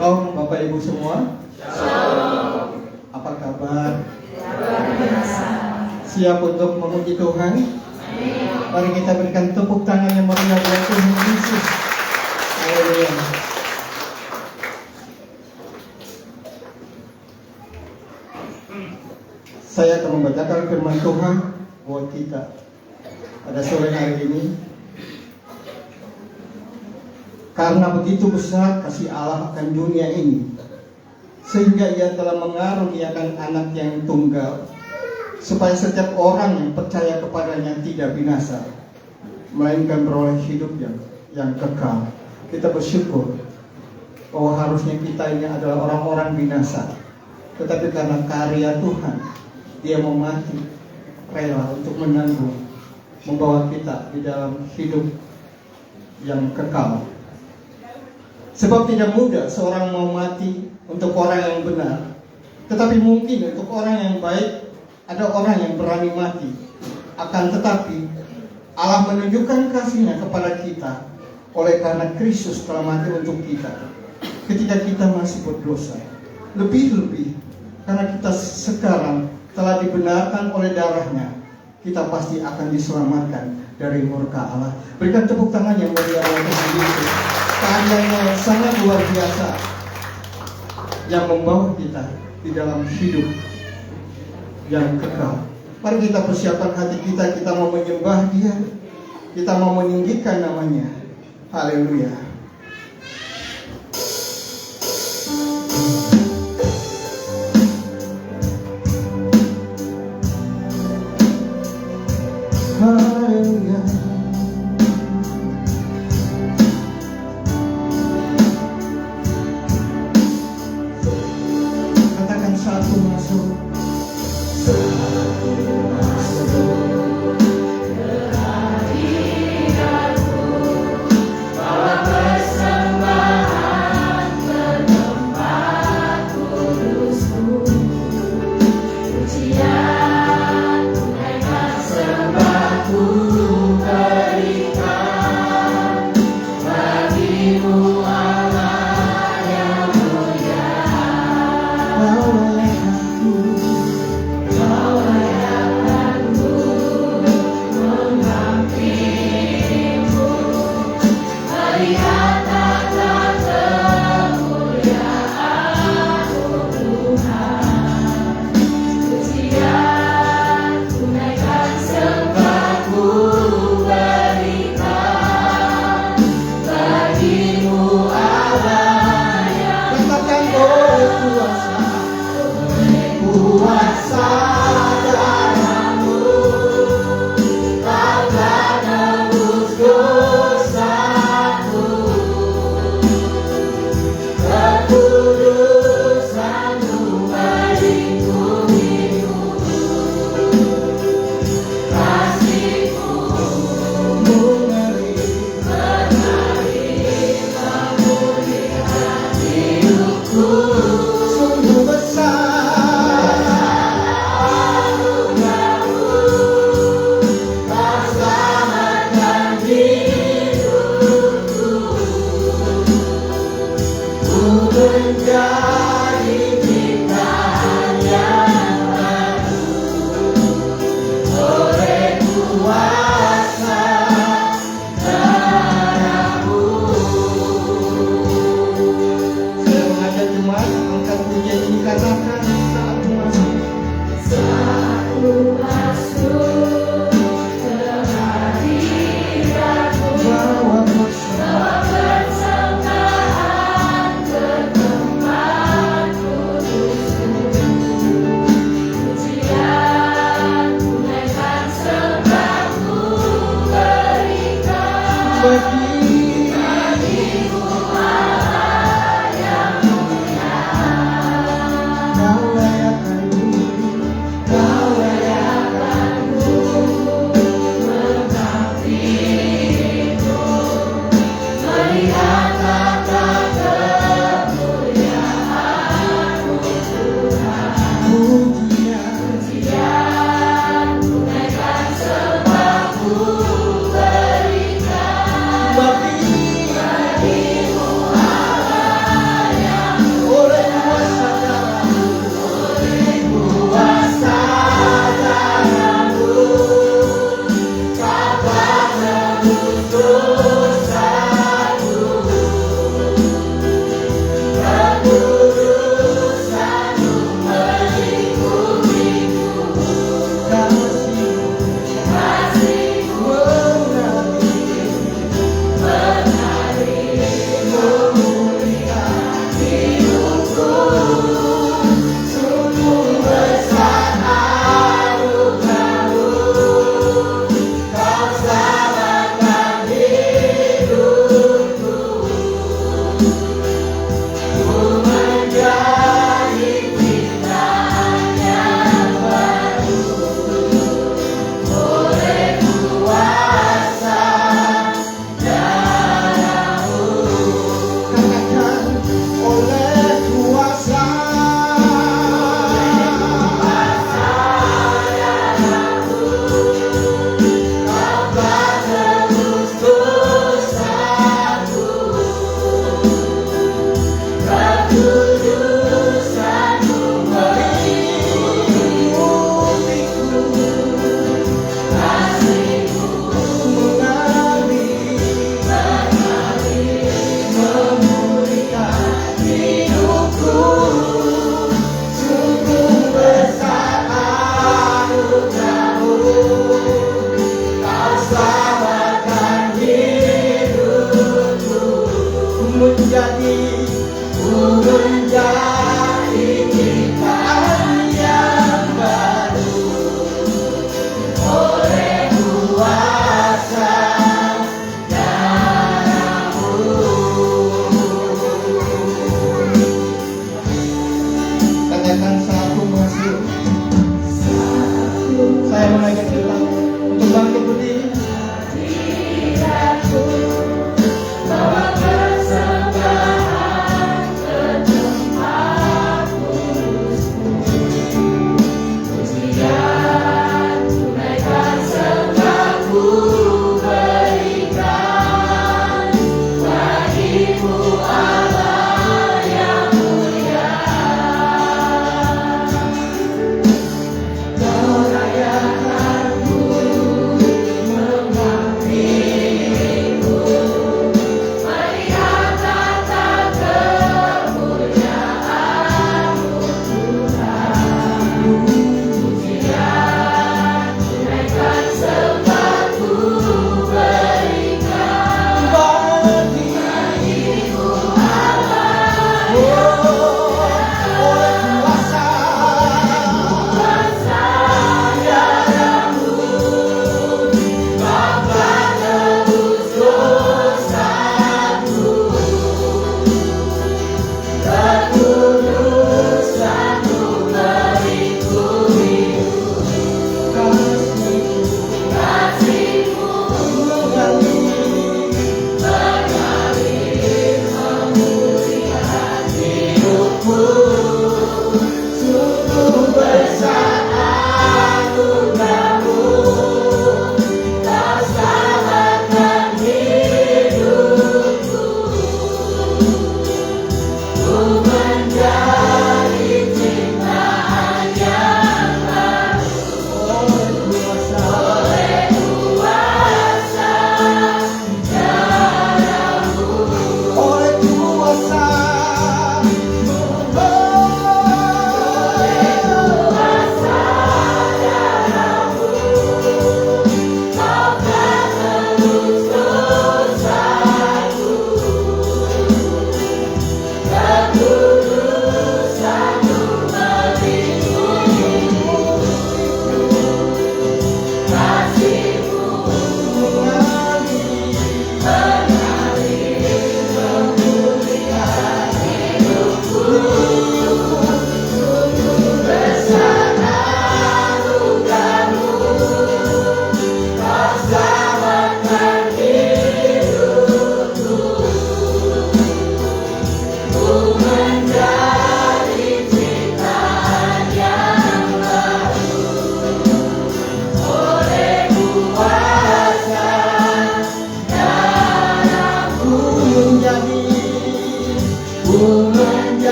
Shalom Bapak Ibu semua. Shalom. Apa kabar? Luar biasa. Siap untuk memuji Tuhan? Amin. Mari kita berikan tepuk tangan yang meriah buat Tuhan Yesus. Haleluya. Saya akan membacakan firman Tuhan buat kita pada sore hari ini. Karena begitu besar kasih Allah akan dunia ini, sehingga Ia telah mengaruniakan anak yang tunggal, supaya setiap orang yang percaya kepadanya tidak binasa, melainkan beroleh hidup yang kekal. Kita bersyukur bahwa harusnya kita ini adalah orang-orang binasa, tetapi karena karya Tuhan, Dia mau mati rela untuk menanggung, membawa kita di dalam hidup yang kekal. Sebab tidak mudah seorang mau mati untuk orang yang benar, tetapi mungkin untuk orang yang baik ada orang yang berani mati. Akan tetapi Allah menunjukkan kasih-Nya kepada kita oleh karena Kristus telah mati untuk kita ketika kita masih berdosa. Lebih-lebih karena kita sekarang telah dibenarkan oleh darah-Nya, kita pasti akan diselamatkan dari murka Allah. Berikan tepuk tangan yang meriah untuk Tuhan Yesus. Karyanya yang sangat luar biasa yang membawa kita di dalam hidup yang kekal. Mari kita persiapkan hati kita, kita mau menyembah Dia, kita mau meninggikan namanya. Haleluya. Haleluya. Katakan satu masuk. Kehadiranmu, Bapa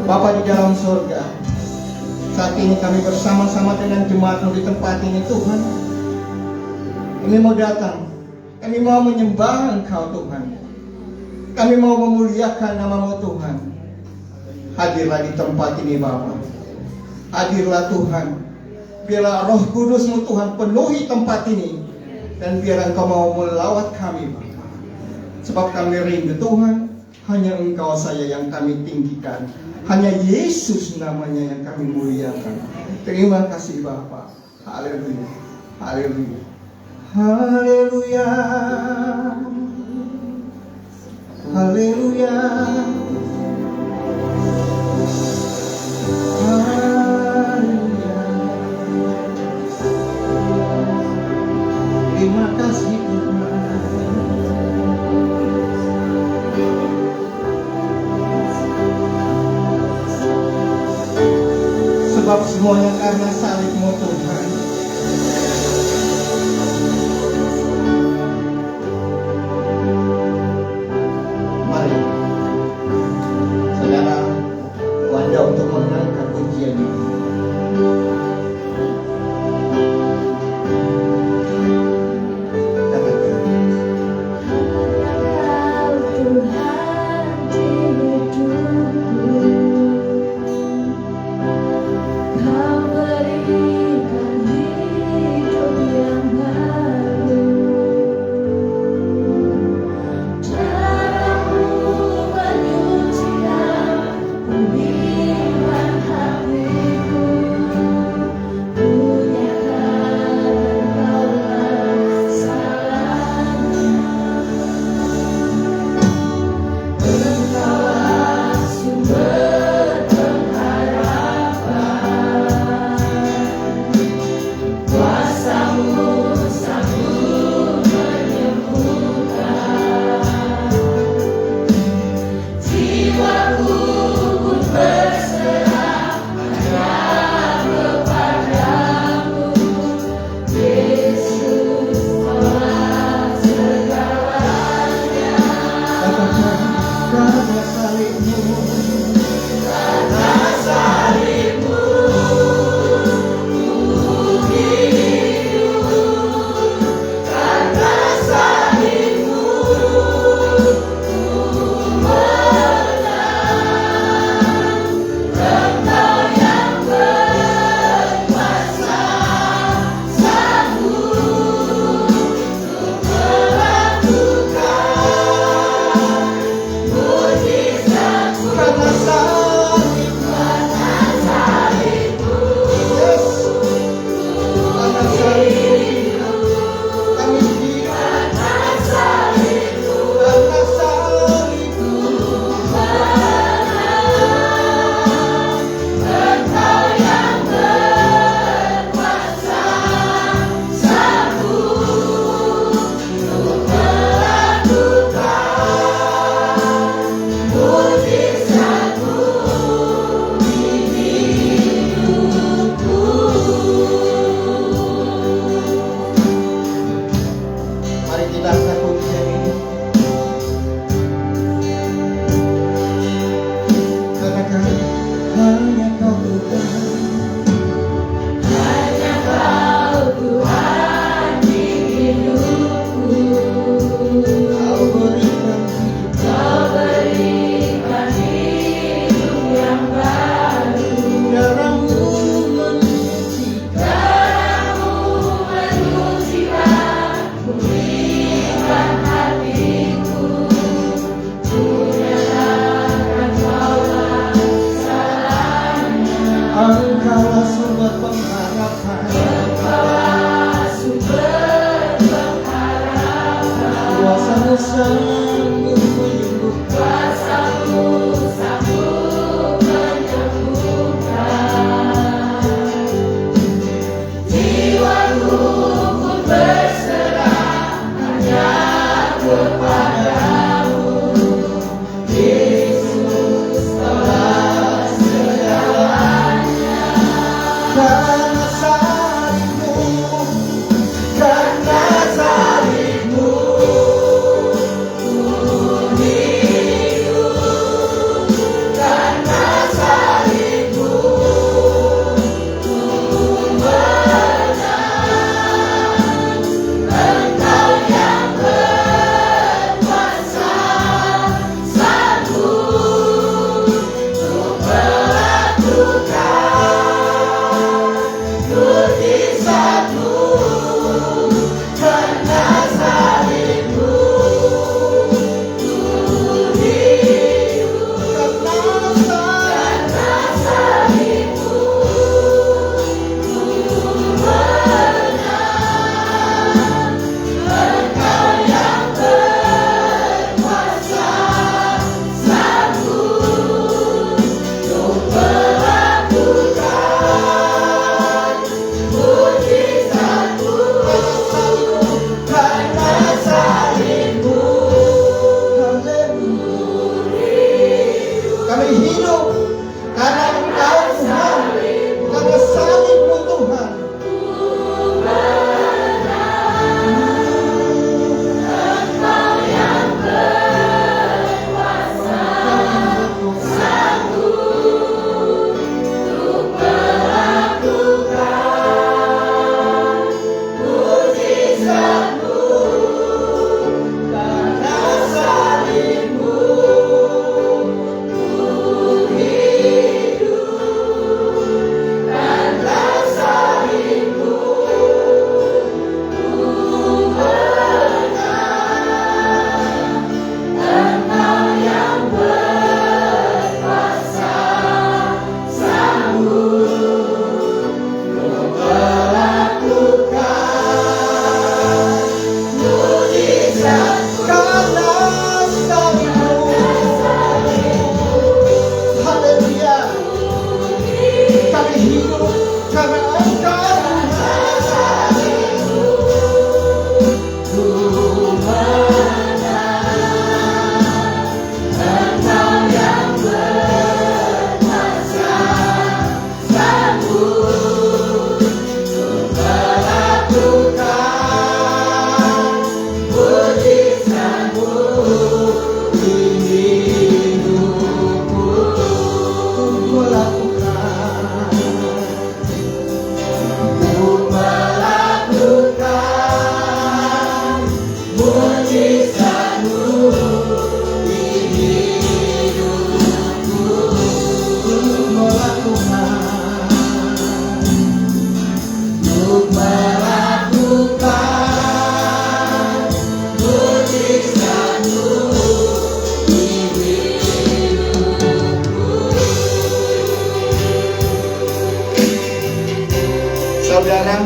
Bapa di dalam surga, saat ini kami bersama-sama dengan jemaat-Mu di tempat ini Tuhan. Kami mau datang, kami mau menyembah Engkau Tuhan. Kami mau memuliakan nama-Mu Tuhan. Hadirlah di tempat ini Bapa. Hadirlah Tuhan. Biarlah Roh Kudus-Mu Tuhan penuhi tempat ini. Dan biar Engkau mau melawat kami Bapa. Sebab kami rindu Tuhan, hanya Engkau saja yang kami tinggikan. Hanya Yesus namanya yang kami muliakan. Terima kasih Bapa. Haleluya. Haleluya. Haleluya. Haleluya. Haleluya. Terima kasih Tuhan. Sebab semuanya karena salib-Mu Tuhan. Mari saudara wadah untuk mengangkat pujian ini. Karena Karena Engkau Tuhan, karena salibmu Tuhan. Saudara,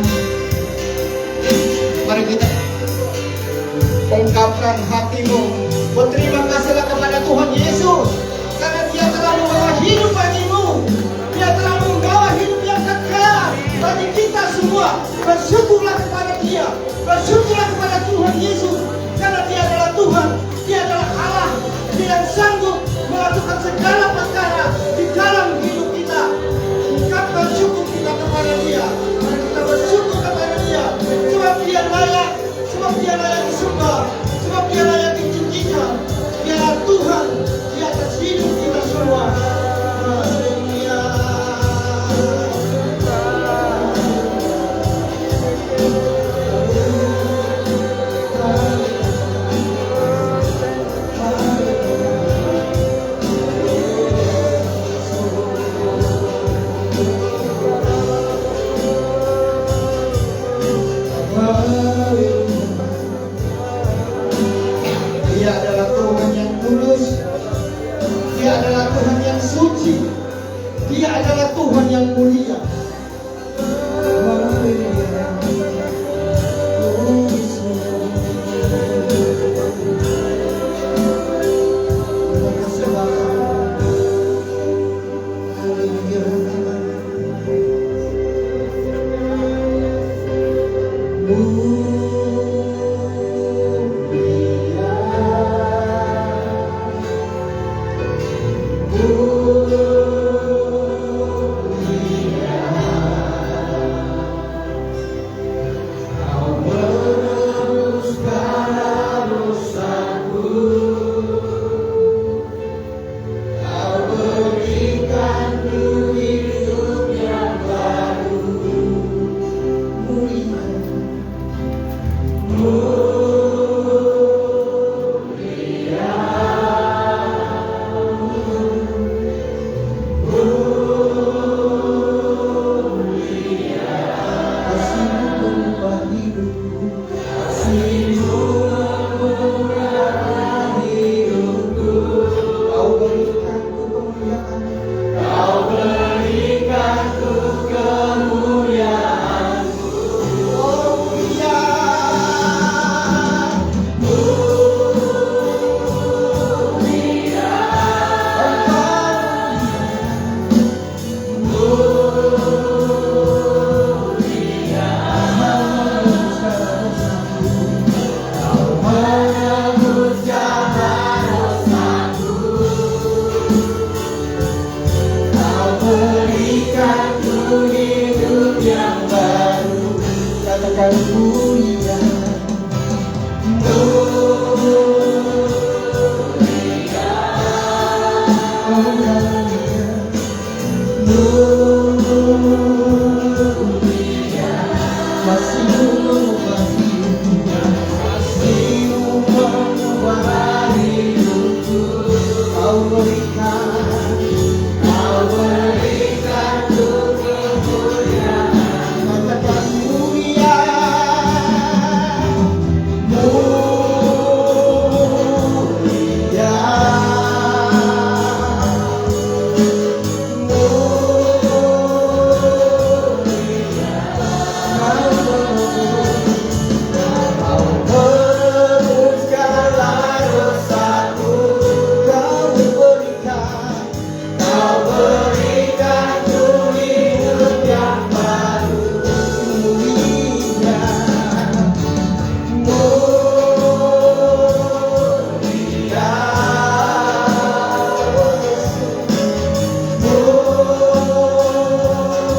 mari kita ungkapkan hatimu. Berterima kasihlah kepada Tuhan Yesus, karena Dia telah membawa hidup bagimu. Dia telah membawa hidup yang kekal bagi kita semua. Bersyukurlah kepada Dia, bersyukurlah kepada Tuhan Yesus, karena Dia adalah Tuhan, Dia adalah Allah, Dia yang sanggup melakukan segala perkara di dalam hidup kita. Ungkapkan syukur kita kepada Dia. Mari kita bersyukur kepada Dia, sebab Dia layak, sebab Dia layak disembah, sebab Dia layak ditinggikan. Dialah Tuhan di atas hidup kita semua. Haleluya. Dia adalah Tuhan yang tulus, Dia adalah Tuhan yang suci, Dia adalah Tuhan yang mulia. berikanku hidup yang baru. Katakan mulia, mulia, oh mulia, mulia. Kasih-Mu mengubah hidupku, kasih-Mu mengubah hidupku. Kau berikan untuk kemuliaan. Katakan mulia, mulia, Kau menebus segala dosaku. Kau berikanku hidup yang baru. Mulia, mulia,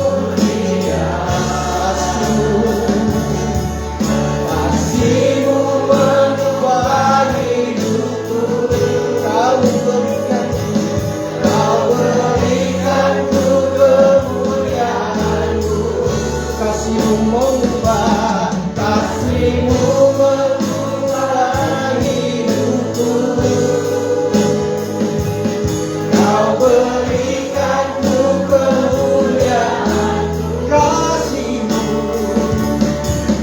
mulia. Kasih-Mu mengubah hidupku. Kau berikanku kemuliaan-Mu. Kasih-Mu mengubah, kasih-Mu mengubah hidupku. Kau berikanku kemuliaan. Kasih-Mu,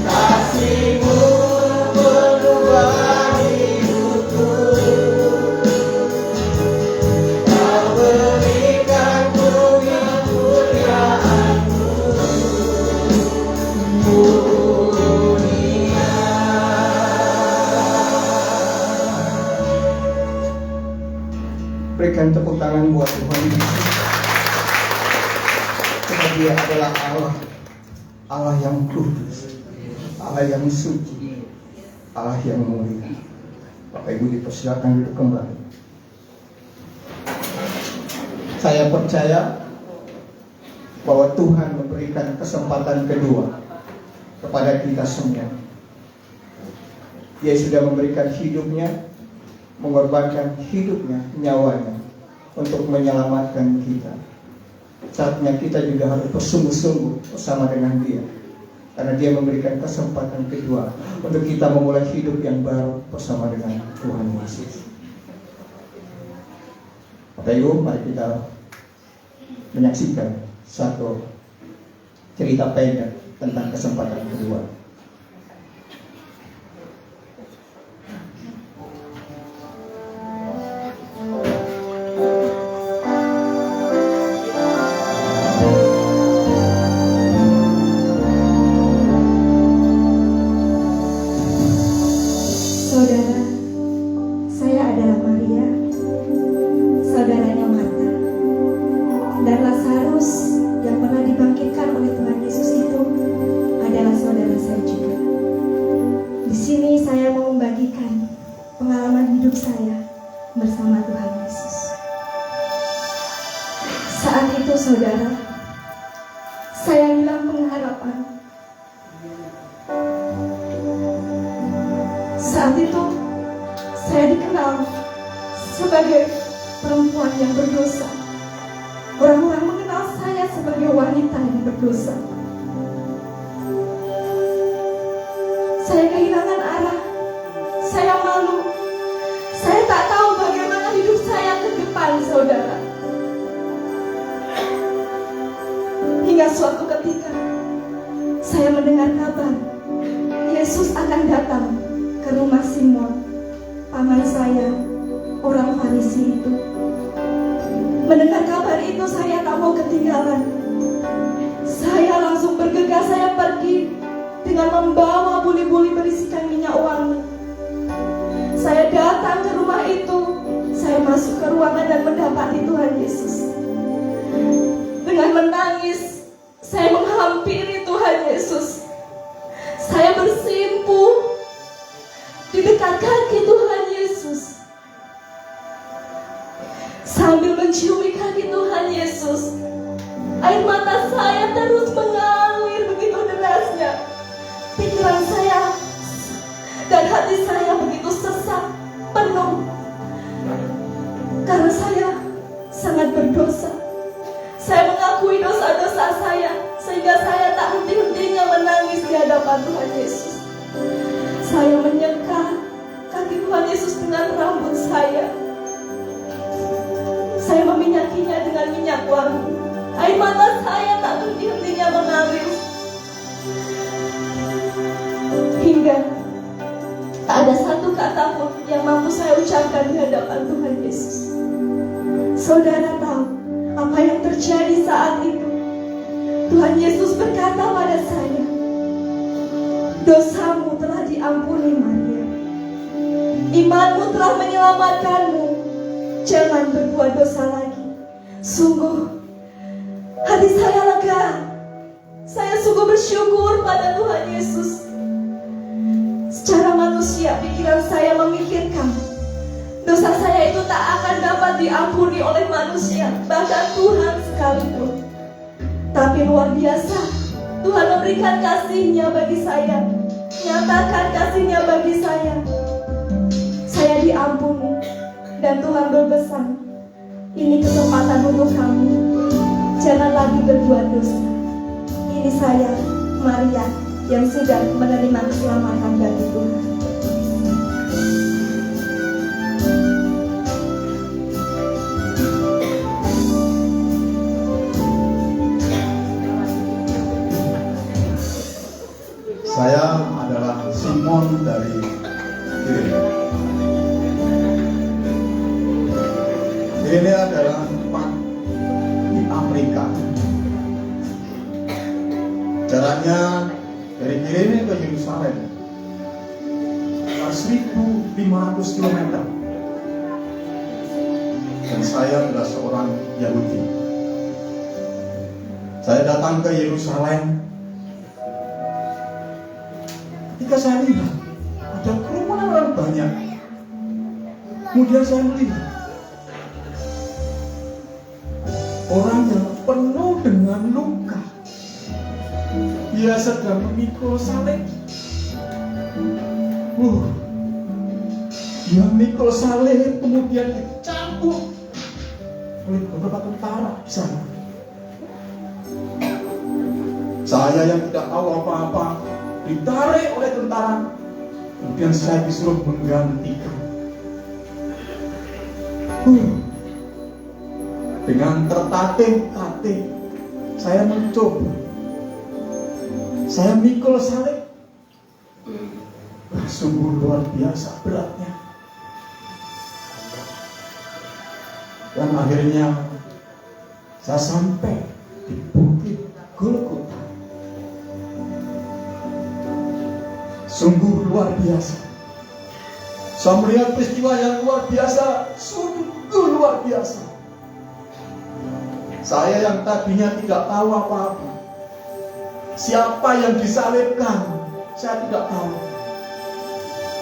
kasih-Mu mengubah hidupku. Kau berikanku kemuliaan-Mu. Mulia. Berikan tepuk tangan buat Tuhan Yesus. Karena Dia adalah Allah yang kudus, Allah yang suci, Allah yang mulia. Bapak Ibu dipersilakan duduk kembali. Saya percaya bahwa Tuhan memberikan kesempatan kedua kepada kita semua. Dia sudah memberikan hidupnya, mengorbankan hidupnya, nyawanya untuk menyelamatkan kita. Saatnya kita juga harus bersungguh-sungguh bersama dengan Dia, karena Dia memberikan kesempatan kedua untuk kita memulai hidup yang baru bersama dengan Tuhan Yesus. Bapak Ibu, mari kita menyaksikan satu cerita pendek tentang kesempatan kedua. Saudara, saya adalah Maria, saudaranya Marta. Dan Lazarus yang pernah dibangkitkan oleh Tuhan Yesus itu adalah saudara saya juga. Di sini saya mau membagikan pengalaman hidup saya bersama Tuhan Yesus. Saat itu saudara, saya hilang pengharapan. Saat itu saya dikenal sebagai perempuan yang berdosa. Orang-orang mengenal saya sebagai wanita yang berdosa. Saya kehilangan arah. Saya malu. Saya tak tahu bagaimana hidup saya ke depan, saudara. Hingga suatu ketika saya mendengar kabar Yesus akan datang ke rumah Simon, paman saya, orang Farisi itu. Mendengar kabar itu saya tak mau ketinggalan. Saya langsung bergegas, saya pergi dengan membawa buli-buli berisikan minyak wangi. Saya datang ke rumah itu. Saya masuk ke ruangan dan mendapati Tuhan Yesus. Dengan menangis, saya menghampiri Tuhan Yesus. Saya bersimpuh di dekat kaki Tuhan Yesus. Sambil menciumi kaki Tuhan Yesus, air mata saya terus mengalir begitu derasnya. Pikiran saya dan hati saya begitu sesak, penuh. Karena saya sangat berdosa. Saya mengakui dosa-dosa saya, sehingga saya tak henti-hentinya menangis di hadapan Tuhan Yesus. Saya menyeka kaki Tuhan Yesus dengan rambut saya. Saya meminyakinya dengan minyak wangi. Air mata saya tak henti-hentinya mengalir. Hingga tak ada satu kata pun yang mampu saya ucapkan di hadapan Tuhan Yesus. Saudara tahu apa yang terjadi saat itu? Tuhan Yesus berkata pada saya, dosamu telah diampuni Maria. Imanmu telah menyelamatkanmu. Jangan berbuat dosa lagi. Sungguh hati saya lega. Saya sungguh bersyukur pada Tuhan Yesus. Secara manusia, pikiran saya memikirkan dosa saya itu tak akan dapat diampuni oleh manusia, bahkan Tuhan sekalipun. Tapi luar biasa, Tuhan memberikan kasih-Nya bagi saya, nyatakan kasih-Nya bagi saya. Saya diampuni. Dan Tuhan berpesan, ini kesempatan untuk kamu. Jangan lagi berbuat dosa. Ini saya, Maria, yang sudah menerima keselamatan dari Tuhan. Saya adalah Simon dari Kirene. Kirene adalah tempat di Amerika. Jaraknya dari Kirene ke Yerusalem 1.500 km. Dan saya adalah seorang Yahudi. Saya datang ke Yerusalem. Ketika saya lihat ada kerumunan orang banyak, kemudian saya melihat orang yang penuh dengan luka. Dia sedang memikul salib. Dia memikul salib, kemudian dicambuk oleh beberapa tentara di sana. Saya yang tidak tahu apa-apa ditarik oleh tentara, kemudian saya disuruh menggantikan. Dengan tertatih-tatih saya mencoba, saya mikul salib. Sungguh luar biasa beratnya. Dan akhirnya saya sampai di Bukit Golgota. Sungguh luar biasa. Saya melihat peristiwa yang luar biasa, sungguh luar biasa. Saya yang tadinya tidak tahu apa-apa, siapa yang disalibkan, saya tidak tahu.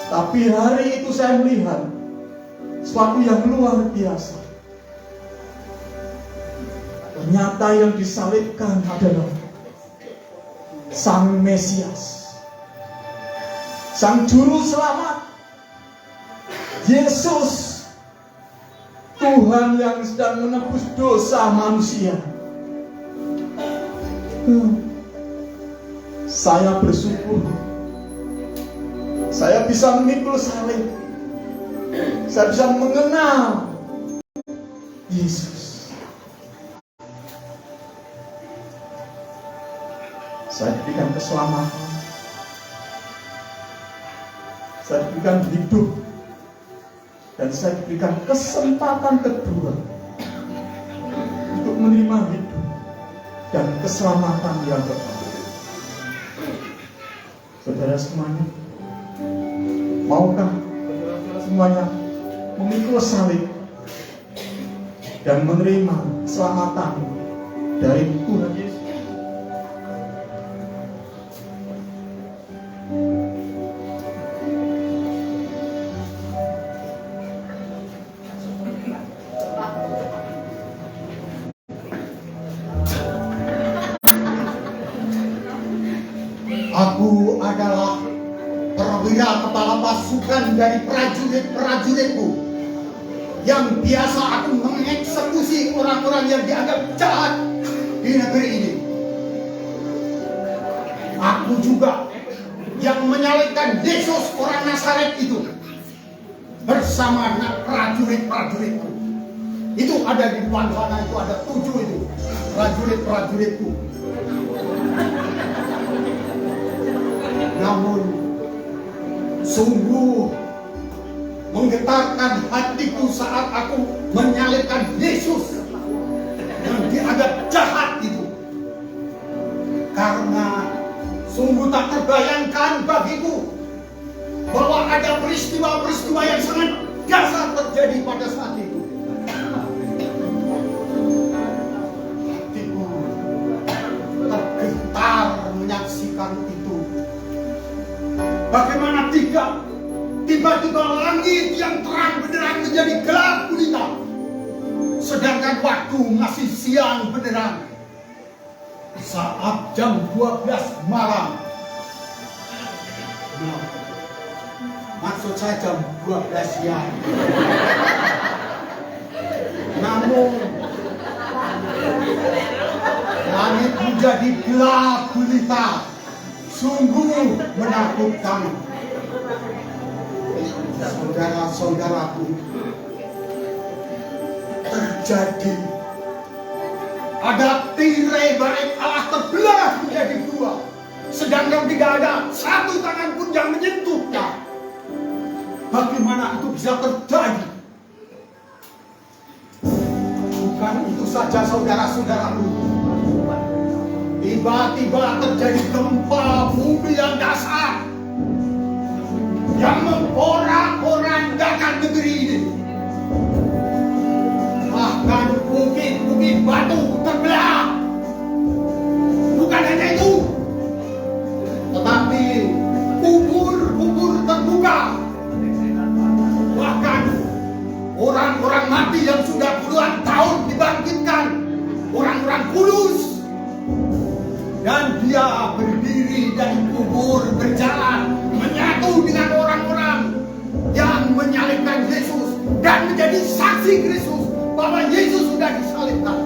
Tapi hari itu saya melihat sesuatu yang luar biasa. Ternyata yang disalibkan adalah Sang Mesias, Sang Juru Selamat, Yesus, Tuhan yang sedang menebus dosa manusia. Saya bersyukur saya bisa memikul salib. Saya bisa mengenal Yesus. Saya diberikan keselamatan. Saya diberikan hidup. Dan saya diberikan kesempatan kedua untuk menerima hidup dan keselamatan yang kekal. Saudara semuanya, maukah saudara semuanya memikul salib dan menerima keselamatan dari Tuhan Yesus? Aku adalah perwira kepala pasukan dari prajurit-prajuritku yang biasa aku mengeksekusi orang-orang yang dianggap jahat di negeri ini. Aku juga yang menyalibkan Yesus orang Nazaret itu bersama dengan prajurit-prajuritku. Itu ada di depan sana, itu ada 7 itu prajurit-prajuritku. Namun sungguh menggetarkan hatiku saat aku menyalibkan Yesus yang dianggap jahat itu. Karena sungguh tak terbayangkan bagiku bahwa ada peristiwa-peristiwa yang sangat dahsyat terjadi pada saat itu. Hatiku tergetar menyaksikan itu. Bagaimana tiba-tiba langit yang terang benderang menjadi gelap gulita, sedangkan waktu masih siang benderang. Saat jam 12 malam, nah, maksud saya jam 12 siang. Namun langit menjadi gelap gulita, sungguh menakutkan. Saudara-saudaraku, terjadi ada tirai bait Allah terbelah menjadi 2, sedangkan tidak ada satu tangan pun yang menyentuhnya. Bagaimana itu bisa terjadi? Bukan itu saja, saudara-saudaraku. Tiba-tiba terjadi gempa bumi yang dahsyat yang memporak-porandakan negeri ini. Bahkan bukit-bukit batu terbelah. Bukan hanya itu, tetapi kubur-kubur terbuka. Bahkan orang-orang mati yang sudah puluhan tahun dibangkitkan, orang-orang kudus. Dan dia berdiri dari kubur, berjalan, menyatu dengan orang-orang yang menyalibkan Yesus dan menjadi saksi Kristus bahwa Yesus sudah disalibkan.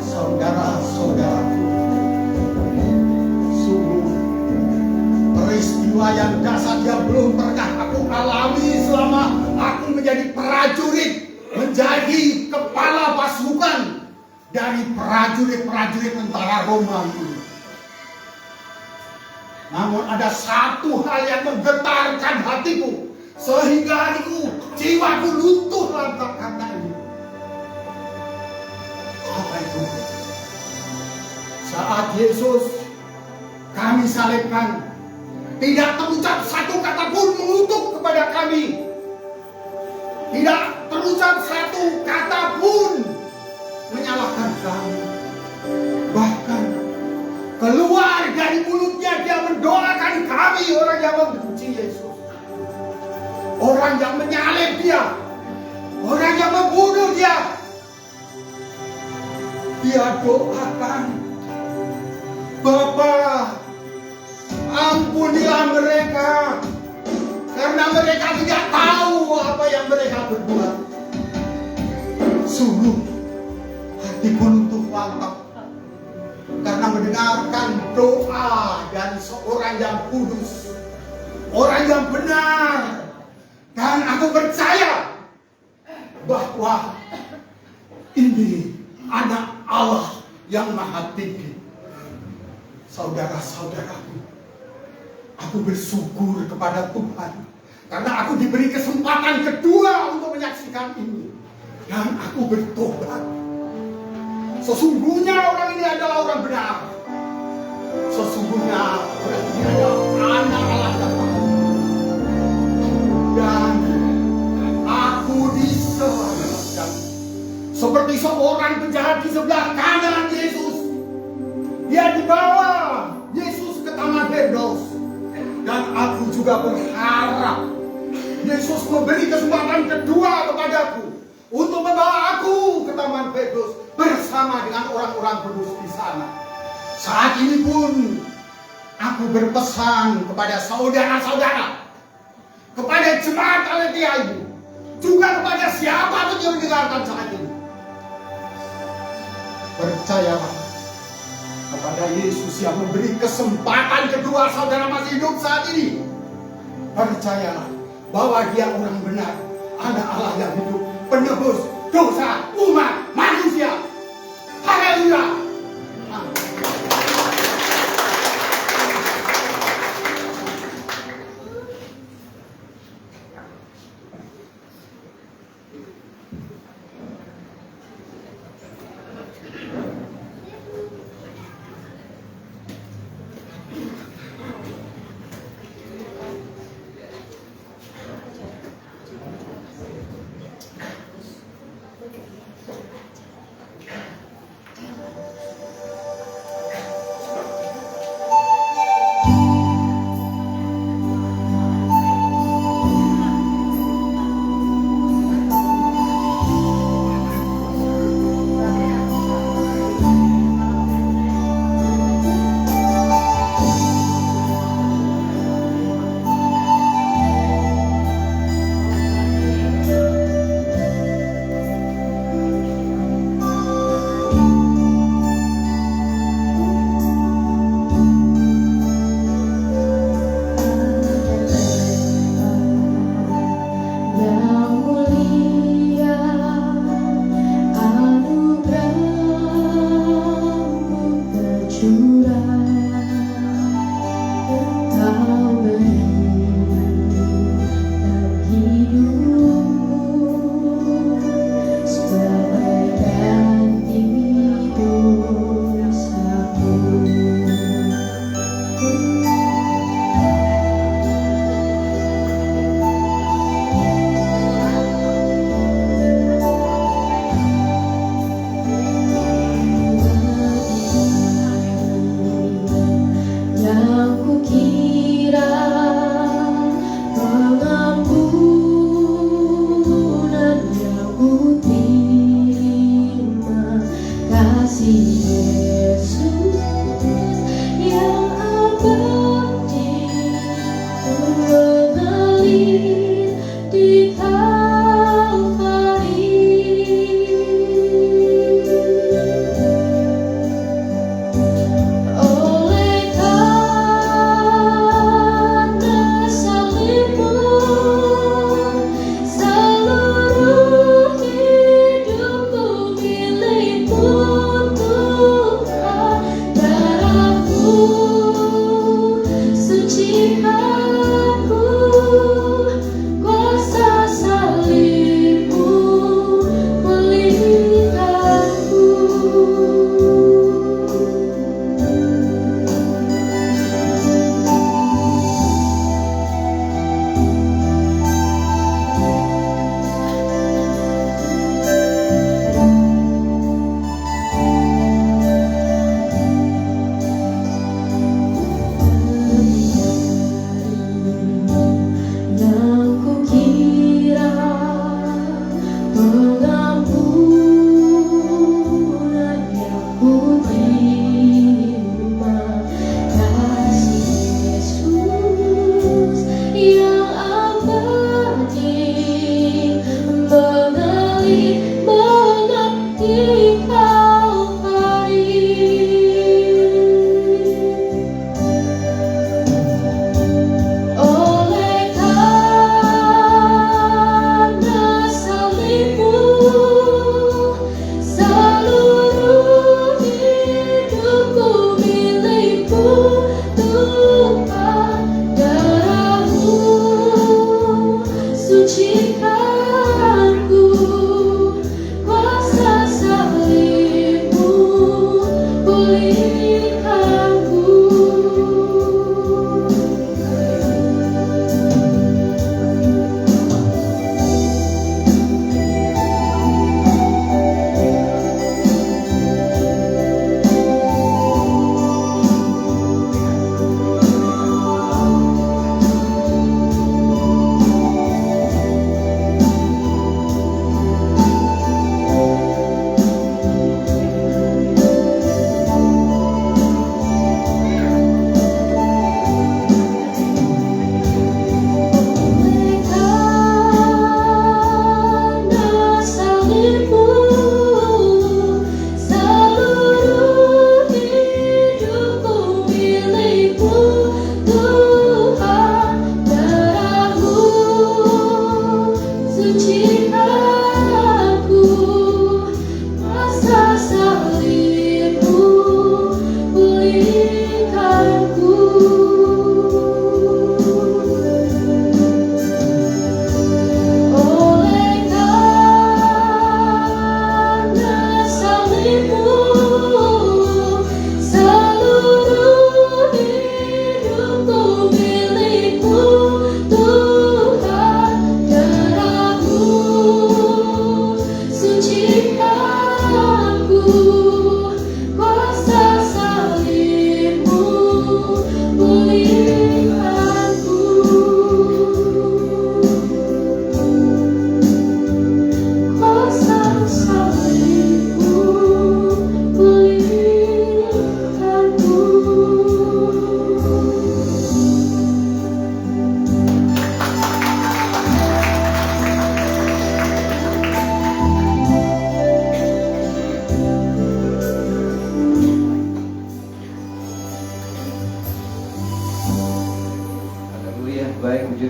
Saudara-saudaraku, sungguh peristiwa yang dahsyat yang belum pernah aku alami selama aku menjadi prajurit, menjadi kepala pasukan dari prajurit-prajurit tentara Roma itu. Namun ada satu hal yang menggetarkan hatiku, sehingga hatiku, jiwaku luntur lantak karena ini. Apa itu? Saat Yesus kami salibkan, tidak terucap satu kata pun mengutuk kepada kami. Tidak terucap satu kata pun menyalahkan kami. Bahkan keluar dari mulutnya dia mendoakan kami, orang yang membenci Yesus, orang yang menyalib dia, orang yang membunuh dia. Dia doakan, Bapa, ampunilah mereka, karena mereka tidak tahu apa yang mereka berbuat. Sungguh hatiku luntur lantak karena mendengarkan doa dari seorang yang kudus, orang yang benar. Dan aku percaya bahwa ini anak Allah yang maha tinggi. Saudara-saudaraku, aku bersyukur kepada Tuhan karena aku diberi kesempatan kedua untuk menyaksikan ini. Dan aku bertobat. Sesungguhnya orang ini adalah orang benar. Sesungguhnya orang ini adalah anak Allah yang maha tinggi. Dan aku diselamatkan seperti seorang penjahat di sebelah kanan Yesus. Dia dibawa Yesus ke Taman Firdaus. Dan aku juga berharap Yesus memberi kesempatan kedua kepadaku untuk membawa aku ke Taman Firdaus bersama dengan orang-orang kudus di sana. Saat ini pun aku berpesan kepada saudara-saudara, kepada jemaat Aletheia ini, juga kepada siapapun yang mendengarkan saat ini. Percayalah kepada Yesus yang memberi kesempatan kedua saudara masih hidup saat ini. Percayalah bahwa Dia orang benar, Anak Allah yang hidup, penebus dosa umat manusia. Haleluya.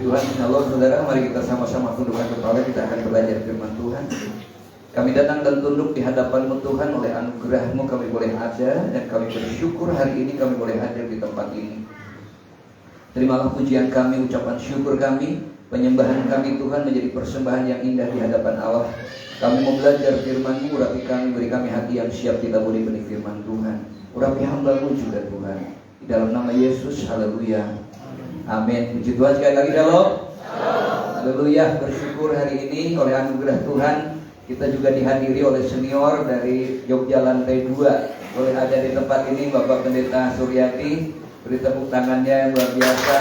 Tuhan. Halo saudara, mari kita sama-sama tundukkan kepala, kita akan belajar firman Tuhan. Kami datang dan tunduk di hadapan-Mu Tuhan, oleh anugerah-Mu kami boleh ada, dan kami bersyukur hari ini kami boleh hadir di tempat ini. Terimalah pujian kami, ucapan syukur kami, penyembahan kami Tuhan menjadi persembahan yang indah di hadapan Allah. Kami mau belajar firman-Mu, urapi kami, beri kami hati yang siap kita boleh benih firman Tuhan. Urapi hamba-Mu juga Tuhan. Di dalam nama Yesus, haleluya. Amin. Puji Tuhan sekali lagi, shalom. Haleluya. Bersyukur hari ini oleh anugerah Tuhan kita juga dihadiri oleh senior dari Jogja Lantai 2. Boleh ada di tempat ini Bapak Pendeta Suryati. Beri tepuk tangannya yang luar biasa.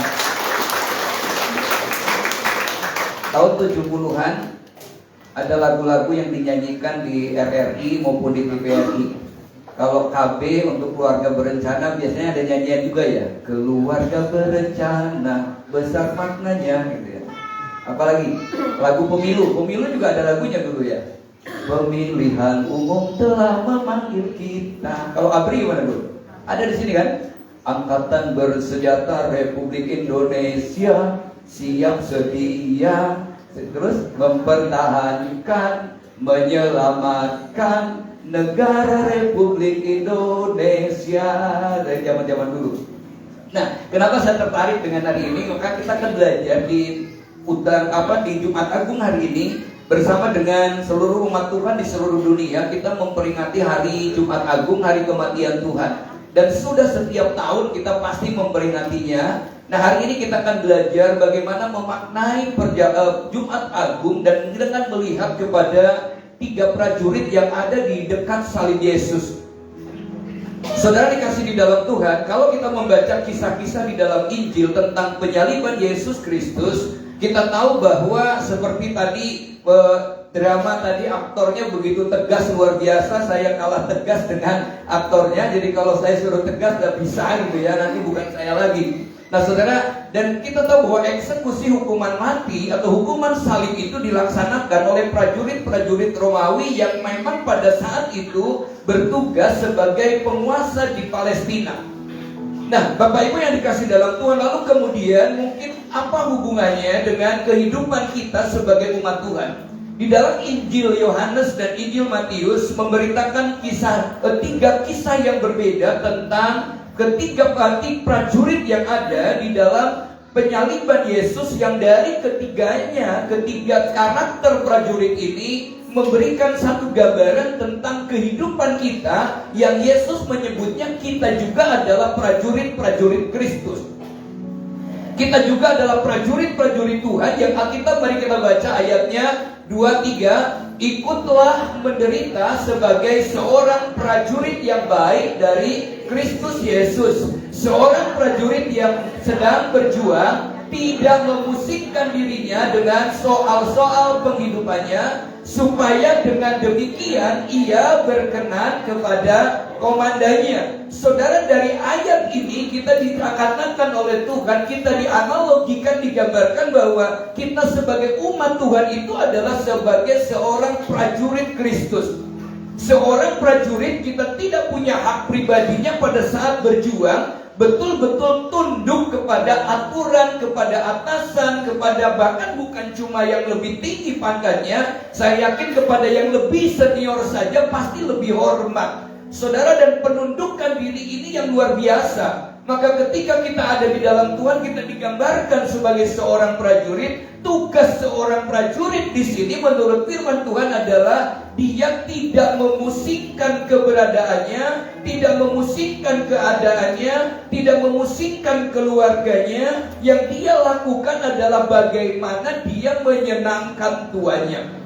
Tahun 70-an ada lagu-lagu yang dinyanyikan di RRI maupun di TVRI. Kalau KB untuk keluarga berencana biasanya ada nyanyian juga ya. Keluarga berencana, besar maknanya gitu ya. Apalagi lagu pemilu juga ada lagunya dulu ya. Pemilihan umum telah memanggil kita. Kalau ABRI gimana dulu? Ada di sini kan? Angkatan Bersenjata Republik Indonesia siap sedia terus mempertahankan, menyelamatkan negara Republik Indonesia dari zaman-zaman dulu. Nah, kenapa saya tertarik dengan hari ini? Maka kita akan belajar di Jumat Agung hari ini bersama dengan seluruh umat Tuhan di seluruh dunia. Kita memperingati hari Jumat Agung, hari kematian Tuhan. Dan sudah setiap tahun kita pasti memperingatinya. Nah, hari ini kita akan belajar bagaimana memaknai Jumat Agung dan dengan melihat kepada 3 prajurit yang ada di dekat salib Yesus. Saudara dikasih di dalam Tuhan, kalau kita membaca kisah-kisah di dalam Injil tentang penyaliban Yesus Kristus, kita tahu bahwa seperti tadi drama tadi aktornya begitu tegas luar biasa, saya kalah tegas dengan aktornya. Jadi kalau saya suruh tegas gak bisa gitu ya, nanti bukan saya lagi. Nah saudara, dan kita tahu bahwa eksekusi hukuman mati atau hukuman salib itu dilaksanakan oleh prajurit-prajurit Romawi yang memang pada saat itu bertugas sebagai penguasa di Palestina. Nah Bapak Ibu yang dikasih dalam Tuhan, lalu kemudian mungkin apa hubungannya dengan kehidupan kita sebagai umat Tuhan? Di dalam Injil Yohanes dan Injil Matius memberitakan 3 kisah yang berbeda tentang ketiga prajurit yang ada di dalam penyaliban Yesus, yang dari ketiga karakter prajurit ini memberikan satu gambaran tentang kehidupan kita yang Yesus menyebutnya kita juga adalah prajurit-prajurit Kristus. Kita juga adalah prajurit-prajurit Tuhan yang Alkitab, mari kita baca ayatnya 2-3. Ikutlah menderita sebagai seorang prajurit yang baik dari Kristus Yesus, seorang prajurit yang sedang berjuang, tidak memusingkan dirinya dengan soal-soal penghidupannya, supaya dengan demikian ia berkenan kepada komandannya. Saudara, dari ayat ini kita dikatakan oleh Tuhan, kita dianalogikan, digambarkan bahwa kita sebagai umat Tuhan itu adalah sebagai seorang prajurit Kristus. Seorang prajurit, kita tidak punya hak pribadinya pada saat berjuang, betul-betul tunduk kepada aturan, kepada atasan, kepada bahkan bukan cuma yang lebih tinggi pangkatnya, saya yakin kepada yang lebih senior saja pasti lebih hormat. Saudara, dan penundukan diri ini yang luar biasa. Maka ketika kita ada di dalam Tuhan, kita digambarkan sebagai seorang prajurit. Tugas seorang prajurit di sini menurut firman Tuhan adalah dia tidak memusingkan keberadaannya, tidak memusingkan keadaannya, tidak memusingkan keluarganya. Yang dia lakukan adalah bagaimana dia menyenangkan tuannya.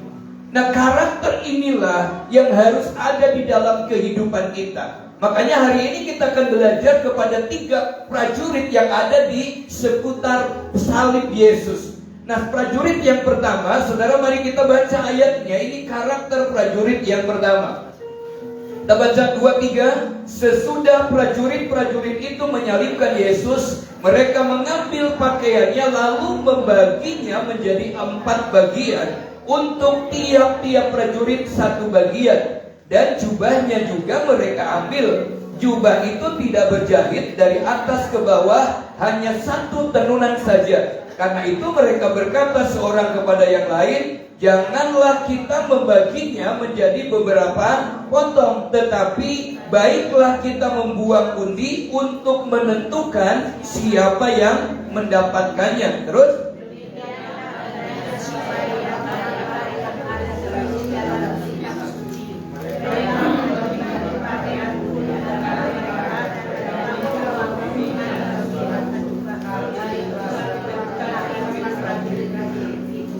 Nah, karakter inilah yang harus ada di dalam kehidupan kita. Makanya hari ini kita akan belajar kepada 3 prajurit yang ada di seputar salib Yesus. Nah, prajurit yang pertama, saudara, mari kita baca ayatnya. Ini karakter prajurit yang pertama. Kita baca 2-3. Sesudah prajurit-prajurit itu menyalibkan Yesus, mereka mengambil pakaiannya lalu membaginya menjadi 4 bagian, untuk tiap-tiap prajurit 1 bagian. Dan jubahnya juga mereka ambil. Jubah itu tidak berjahit dari atas ke bawah, hanya 1 tenunan saja. Karena itu mereka berkata seorang kepada yang lain, janganlah kita membaginya menjadi beberapa potong, tetapi baiklah kita membuang undi untuk menentukan siapa yang mendapatkannya. Terus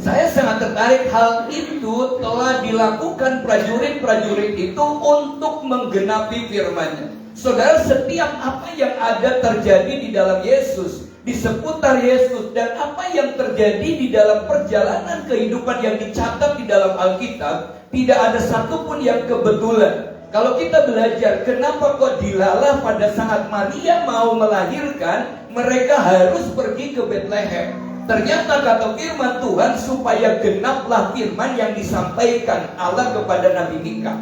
saya sangat tertarik, hal itu telah dilakukan prajurit-prajurit itu untuk menggenapi firman-Nya. Saudara, setiap apa yang ada terjadi di dalam Yesus, di seputar Yesus, dan apa yang terjadi di dalam perjalanan kehidupan yang dicatat di dalam Alkitab, tidak ada satupun yang kebetulan. Kalau kita belajar kenapa kok dilalah pada saat Maria mau melahirkan, mereka harus pergi ke Betlehem. Ternyata kata firman Tuhan supaya genaplah firman yang disampaikan Allah kepada Nabi Mika.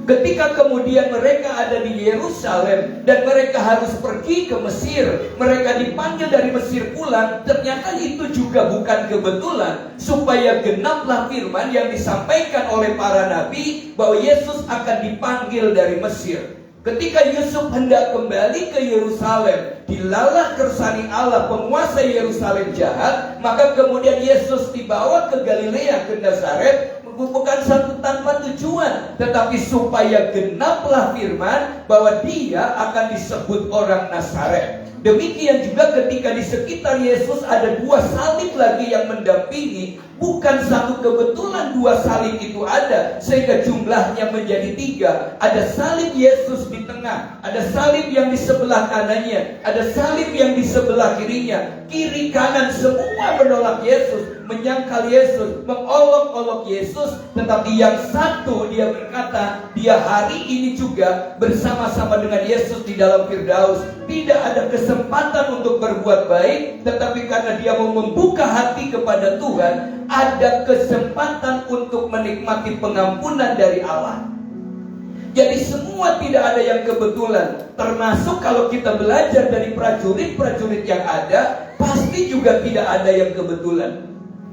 Ketika kemudian mereka ada di Yerusalem dan mereka harus pergi ke Mesir, mereka dipanggil dari Mesir pulang, ternyata itu juga bukan kebetulan, supaya genaplah firman yang disampaikan oleh para nabi bahwa Yesus akan dipanggil dari Mesir. Ketika Yusuf hendak kembali ke Yerusalem, dilalah kersani Allah, penguasa Yerusalem jahat, maka kemudian Yesus dibawa ke Galilea, ke Nazaret, bukan satu tanpa tujuan, tetapi supaya genaplah firman bahwa dia akan disebut orang Nazaret. Demikian juga ketika di sekitar Yesus ada dua salib lagi yang mendampingi. Bukan satu kebetulan dua salib itu ada sehingga jumlahnya menjadi 3. Ada salib Yesus di tengah, ada salib yang di sebelah kanannya, ada salib yang di sebelah kirinya. Kiri kanan semua menolak Yesus, menyangkal Yesus, mengolok-olok Yesus. Tetapi yang satu dia berkata, dia hari ini juga bersama-sama dengan Yesus di dalam Firdaus. Tidak ada kesempatan untuk berbuat baik, tetapi karena dia mau membuka hati kepada Tuhan, ada kesempatan untuk menikmati pengampunan dari Allah. Jadi semua tidak ada yang kebetulan. Termasuk kalau kita belajar dari prajurit-prajurit yang ada, pasti juga tidak ada yang kebetulan.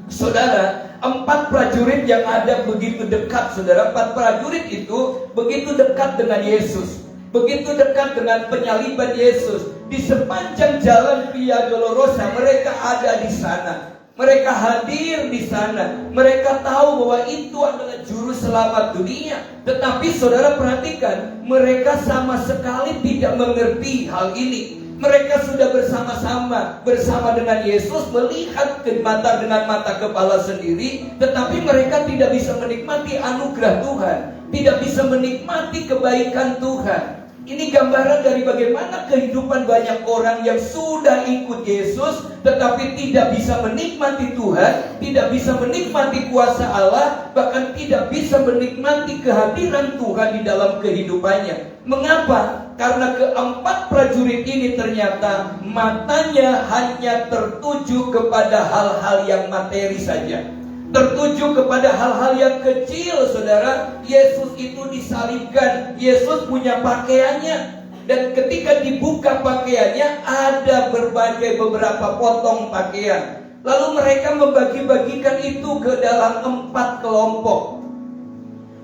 Saudara, 4 prajurit yang ada begitu dekat, saudara. 4 prajurit itu begitu dekat dengan Yesus, begitu dekat dengan penyaliban Yesus. Di sepanjang jalan Via Dolorosa mereka ada di sana. Mereka hadir di sana. Mereka tahu bahwa itu adalah juru selamat dunia. Tetapi saudara perhatikan, mereka sama sekali tidak mengerti hal ini. Mereka sudah bersama-sama bersama dengan Yesus, melihat dengan mata kepala sendiri, tetapi mereka tidak bisa menikmati anugerah Tuhan, tidak bisa menikmati kebaikan Tuhan. Ini gambaran dari bagaimana kehidupan banyak orang yang sudah ikut Yesus, tetapi tidak bisa menikmati Tuhan, tidak bisa menikmati kuasa Allah, bahkan tidak bisa menikmati kehadiran Tuhan di dalam kehidupannya. Mengapa? Karena keempat prajurit ini ternyata matanya hanya tertuju kepada hal-hal yang materi saja, tertuju kepada hal-hal yang kecil, saudara. Yesus itu disalibkan, Yesus punya pakaiannya, dan ketika dibuka pakaiannya ada beberapa potong pakaian. Lalu mereka membagi-bagikan itu ke dalam 4 kelompok.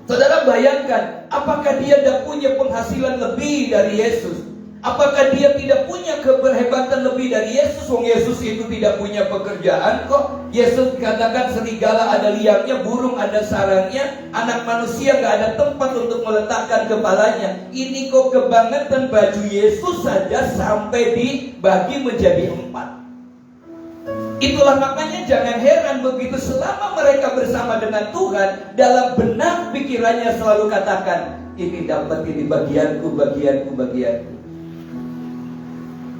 Saudara bayangkan, apakah dia tidak punya penghasilan lebih dari Yesus? Apakah dia tidak punya keberhebatan lebih dari Yesus? Wong Yesus itu tidak punya pekerjaan kok. Yesus katakan serigala ada liangnya, burung ada sarangnya, anak manusia gak ada tempat untuk meletakkan kepalanya. Ini kok kebangetan, baju Yesus saja sampai dibagi menjadi 4. Itulah makanya jangan heran begitu selama mereka bersama dengan Tuhan, dalam benak pikirannya selalu katakan, ini dapat, ini bagianku, bagianku, bagianku.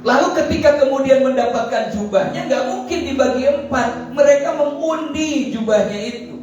Lalu ketika kemudian mendapatkan jubahnya, gak mungkin dibagi 4. Mereka mengundi jubahnya itu.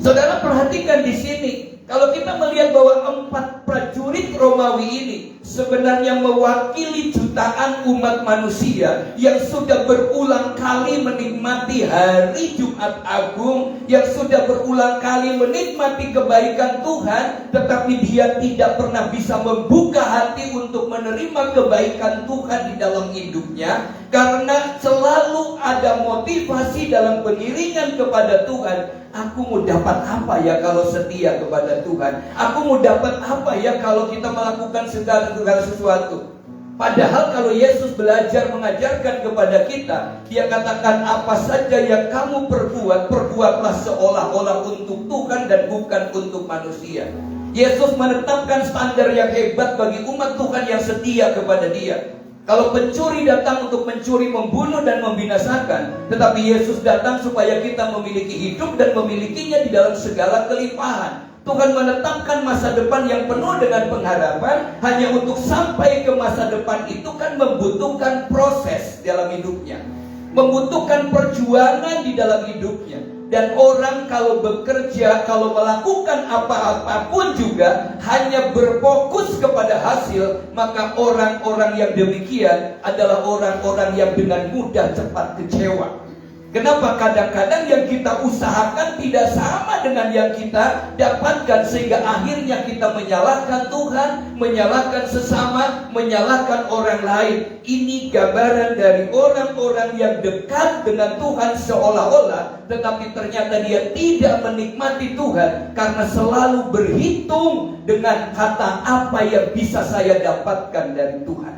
Saudara perhatikan di sini, kalau kita melihat bahwa 4 prajurit Romawi ini sebenarnya mewakili jutaan umat manusia yang sudah berulang kali menikmati hari Jumat Agung, yang sudah berulang kali menikmati kebaikan Tuhan, tetapi dia tidak pernah bisa membuka hati untuk menerima kebaikan Tuhan di dalam hidupnya, karena selalu selalu ada motivasi dalam pengiringan kepada Tuhan. Aku mau dapat apa ya kalau setia kepada Tuhan? Aku mau dapat apa ya kalau kita melakukan segala sesuatu? Padahal kalau Yesus belajar mengajarkan kepada kita, Dia katakan apa saja yang kamu perbuat, perbuatlah seolah-olah untuk Tuhan dan bukan untuk manusia. Yesus menetapkan standar yang hebat bagi umat Tuhan yang setia kepada Dia. Kalau pencuri datang untuk mencuri, membunuh dan membinasakan, tetapi Yesus datang supaya kita memiliki hidup dan memilikinya di dalam segala kelimpahan. Tuhan menetapkan masa depan yang penuh dengan pengharapan. Hanya untuk sampai ke masa depan itu kan membutuhkan proses dalam hidupnya, membutuhkan perjuangan di dalam hidupnya. Dan orang kalau bekerja, kalau melakukan apa-apapun juga hanya berfokus kepada hasil, maka orang-orang yang demikian adalah orang-orang yang dengan mudah cepat kecewa. Kenapa kadang-kadang yang kita usahakan tidak sama dengan yang kita dapatkan, sehingga akhirnya kita menyalahkan Tuhan, menyalahkan sesama, menyalahkan orang lain. Ini gambaran dari orang-orang yang dekat dengan Tuhan seolah-olah, tetapi ternyata dia tidak menikmati Tuhan karena selalu berhitung dengan kata apa yang bisa saya dapatkan dari Tuhan.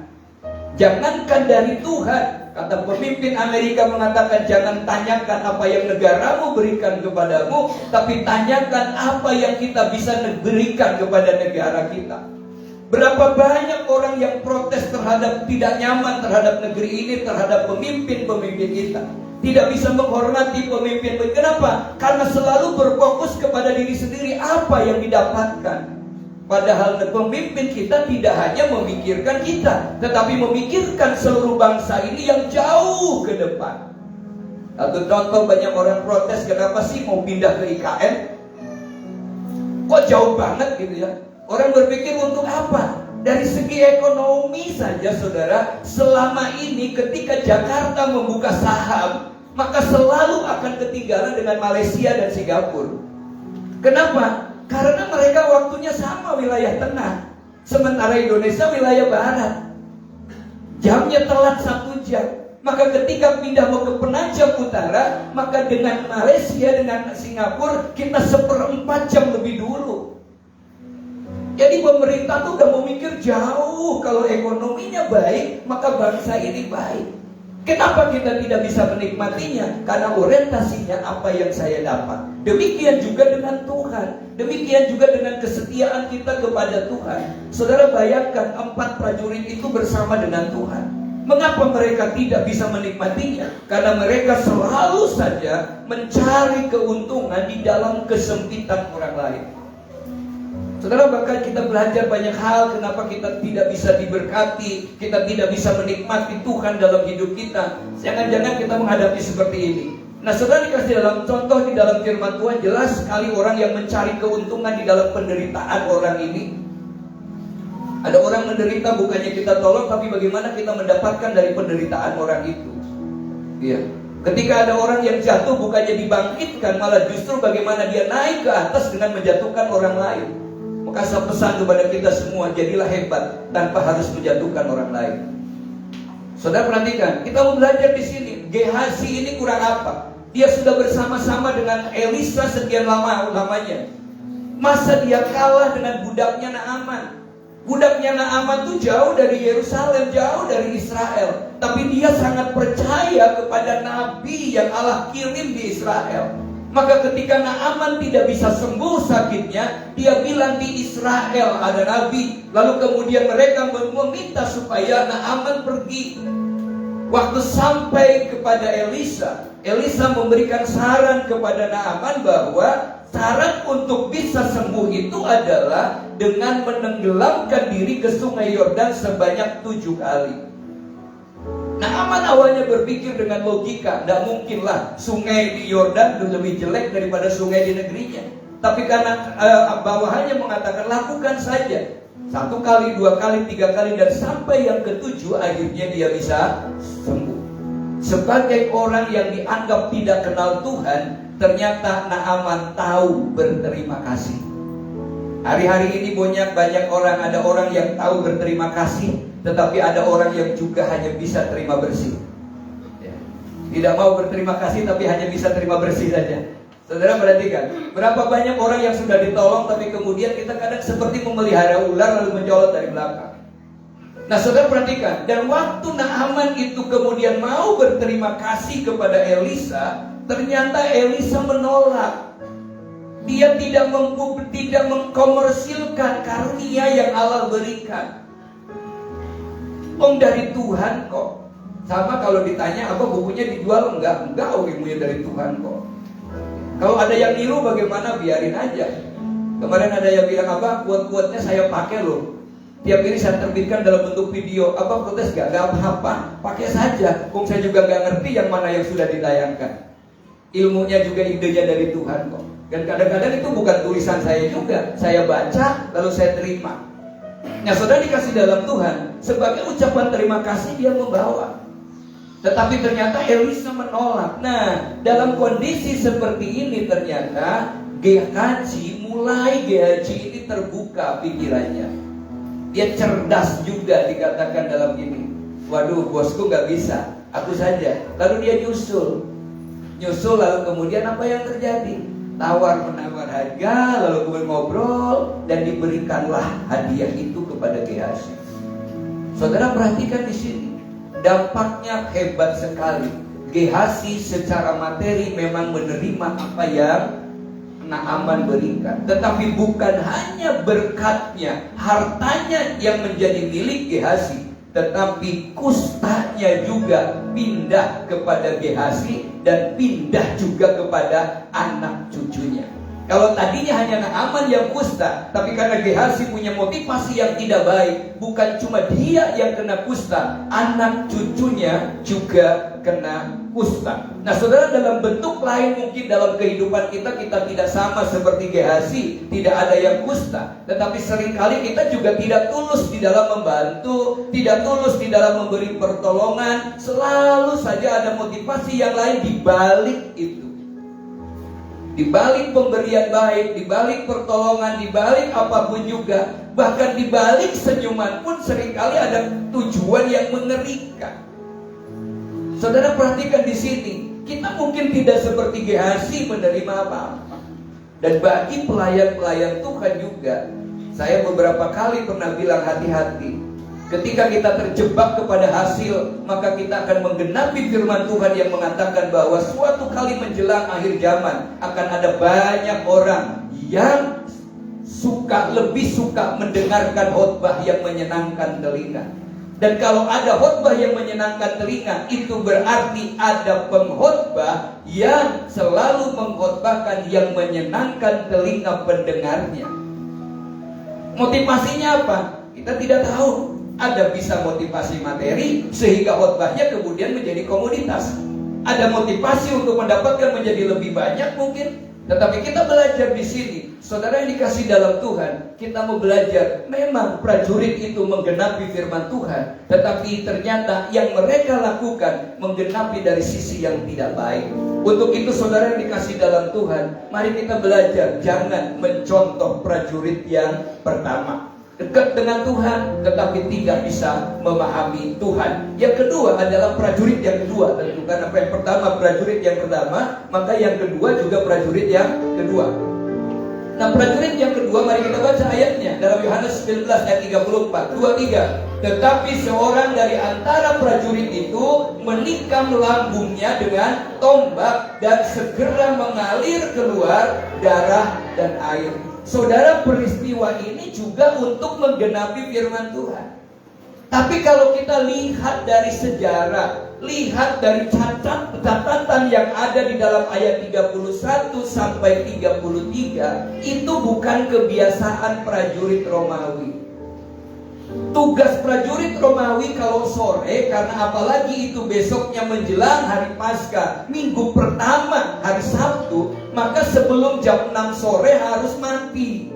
Jangankan dari Tuhan. Kata pemimpin Amerika mengatakan, jangan tanyakan apa yang negaramu berikan kepadamu, tapi tanyakan apa yang kita bisa berikan kepada negara kita. Berapa banyak orang yang protes terhadap, tidak nyaman terhadap negeri ini, terhadap pemimpin-pemimpin kita. Tidak bisa menghormati pemimpin. Kenapa? Karena selalu berfokus kepada diri sendiri, apa yang didapatkan. Padahal pemimpin kita tidak hanya memikirkan kita, tetapi memikirkan seluruh bangsa ini yang jauh ke depan. Satu contoh, banyak orang protes, kenapa sih mau pindah ke IKN? Kok jauh banget gitu ya? Orang berpikir untuk apa? Dari segi ekonomi saja saudara, selama ini ketika Jakarta membuka saham, maka selalu akan ketinggalan dengan Malaysia dan Singapura. Kenapa? Karena mereka waktunya sama, wilayah tengah. Sementara Indonesia wilayah barat. Jamnya telat 1 jam. Maka ketika pindah mau ke Penajam Utara, maka dengan Malaysia, dengan Singapura, kita 1/4 jam lebih dulu. Jadi pemerintah tuh udah mau mikir jauh. Kalau ekonominya baik, maka bangsa ini baik. Kenapa kita tidak bisa menikmatinya? Karena orientasinya apa yang saya dapat. Demikian juga dengan Tuhan. Demikian juga dengan kesetiaan kita kepada Tuhan. Saudara bayangkan 4 prajurit itu bersama dengan Tuhan. Mengapa mereka tidak bisa menikmatinya? Karena mereka selalu saja mencari keuntungan di dalam kesempitan orang lain. Saudara, bahkan kita belajar banyak hal kenapa kita tidak bisa diberkati, kita tidak bisa menikmati Tuhan dalam hidup kita. Jangan-jangan kita menghadapi seperti ini. Nah, saudara, dikasih dalam contoh di dalam firman Tuhan, jelas sekali orang yang mencari keuntungan di dalam penderitaan orang ini. Ada orang menderita, bukannya kita tolong, tapi bagaimana kita mendapatkan dari penderitaan orang itu. Iya. Ketika ada orang yang jatuh, bukannya dibangkitkan, malah justru bagaimana dia naik ke atas dengan menjatuhkan orang lain. Maka saya pesan kepada kita semua, jadilah hebat tanpa harus menjatuhkan orang lain. Saudara perhatikan, kita mau belajar di sini. Gehazi ini kurang apa? Dia sudah bersama-sama dengan Elisa sekian lamanya. Masa dia kalah dengan budaknya Naaman? Budaknya Naaman itu jauh dari Yerusalem, jauh dari Israel. Tapi dia sangat percaya kepada nabi yang Allah kirim di Israel. Maka ketika Naaman tidak bisa sembuh sakitnya, dia bilang di Israel ada nabi. Lalu kemudian mereka meminta supaya Naaman pergi. Waktu sampai kepada Elisa, Elisa memberikan saran kepada Naaman bahwa syarat untuk bisa sembuh itu adalah dengan menenggelamkan diri ke sungai Yordan sebanyak 7 kali. Naaman awalnya berpikir dengan logika, tidak mungkinlah sungai di Yordan lebih jelek daripada sungai di negerinya. Tapi karena bawahannya mengatakan lakukan saja. 1 kali, 2 kali, 3 kali, dan sampai yang ke-7 akhirnya dia bisa sembuh. Sebagai orang yang dianggap tidak kenal Tuhan, ternyata Naaman tahu berterima kasih. Hari-hari ini banyak orang, ada orang yang tahu berterima kasih, tetapi ada orang yang juga hanya bisa terima bersih. Ya. Tidak mau berterima kasih tapi hanya bisa terima bersih saja. Saudara perhatikan, berapa banyak orang yang sudah ditolong tapi kemudian kita kadang seperti memelihara ular lalu mencolot dari belakang. Nah saudara perhatikan, dan waktu Naaman itu kemudian mau berterima kasih kepada Elisa, ternyata Elisa menolak. Dia tidak mengkomersilkan karunia yang Allah berikan. Dari Tuhan kok. Sama kalau ditanya apa bukunya dijual, enggak ilmunya dari Tuhan kok. Kalau ada yang niru bagaimana, biarin aja. Kemarin ada yang bilang apa, quote-quote-nya saya pakai loh. Tiap ini saya terbitkan dalam bentuk video. Apa protes gak? Gak apa-apa, pakai saja. Saya juga gak ngerti yang mana yang sudah ditayangkan. Ilmunya juga idenya dari Tuhan kok. Dan kadang-kadang itu bukan tulisan saya juga. Saya baca lalu saya terima. Nah saudara dikasih dalam Tuhan, sebagai ucapan terima kasih dia membawa. Tetapi ternyata Elisa menolak. Nah dalam kondisi seperti ini ternyata Gehazi ini terbuka pikirannya. Dia cerdas juga dikatakan dalam ini. Waduh bosku gak bisa, aku saja. Lalu dia nyusul lalu kemudian apa yang terjadi? Tawar-menawar harga, lalu kemudian ngobrol, dan diberikanlah hadiah itu kepada Gehazi. Saudara perhatikan di sini, dampaknya hebat sekali. Gehazi secara materi memang menerima apa yang Naaman berikan, tetapi bukan hanya berkatnya, hartanya yang menjadi milik Gehazi, tetapi kustanya juga pindah kepada Gehazi dan pindah juga kepada anak cucunya. Kalau tadinya hanya Naaman yang kusta, tapi karena Gehazi punya motivasi yang tidak baik, bukan cuma dia yang kena kusta, anak cucunya juga kena kusta. Nah saudara, dalam bentuk lain mungkin dalam kehidupan kita tidak sama seperti Gehazi, tidak ada yang kusta. Tetapi seringkali kita juga tidak tulus di dalam membantu, tidak tulus di dalam memberi pertolongan. Selalu saja ada motivasi yang lain di balik itu. Di balik pemberian baik, di balik pertolongan, di balik apapun juga, bahkan di balik senyuman pun seringkali ada tujuan yang mengerikan. Saudara perhatikan di sini, kita mungkin tidak seperti Gehazi menerima apa-apa. Dan bagi pelayan-pelayan Tuhan juga, saya beberapa kali pernah bilang hati-hati. Ketika kita terjebak kepada hasil, maka kita akan menggenapi firman Tuhan yang mengatakan bahwa suatu kali menjelang akhir zaman akan ada banyak orang yang lebih suka mendengarkan khotbah yang menyenangkan telinga. Dan kalau ada khotbah yang menyenangkan telinga, itu berarti ada pengkhotbah yang selalu mengkhotbahkan yang menyenangkan telinga pendengarnya. Motivasinya apa? Kita tidak tahu. Ada bisa motivasi materi sehingga khotbahnya kemudian menjadi komoditas. Ada motivasi untuk mendapatkan menjadi lebih banyak mungkin. Tetapi kita belajar di sini, saudara yang dikasih dalam Tuhan, kita mau belajar. Memang prajurit itu menggenapi firman Tuhan, tetapi ternyata yang mereka lakukan menggenapi dari sisi yang tidak baik. Untuk itu saudara yang dikasih dalam Tuhan, mari kita belajar. Jangan mencontoh prajurit yang pertama, dekat dengan Tuhan tetapi tidak bisa memahami Tuhan. Yang kedua adalah prajurit yang kedua. Tentu kan apa yang pertama prajurit yang pertama, maka yang kedua juga prajurit yang kedua. Nah prajurit yang kedua, mari kita baca ayatnya dalam Yohanes 19 ayat 34, 23. Tetapi seorang dari antara prajurit itu menikam lambungnya dengan tombak dan segera mengalir keluar darah dan air. Saudara, peristiwa ini juga untuk menggenapi firman Tuhan. Tapi kalau kita lihat dari sejarah, lihat dari catatan yang ada di dalam ayat 31 sampai 33, itu bukan kebiasaan prajurit Romawi. Tugas prajurit Romawi kalau sore, karena apalagi itu besoknya menjelang hari Paskah, minggu pertama hari Sabtu, maka sebelum jam 6 sore harus mati.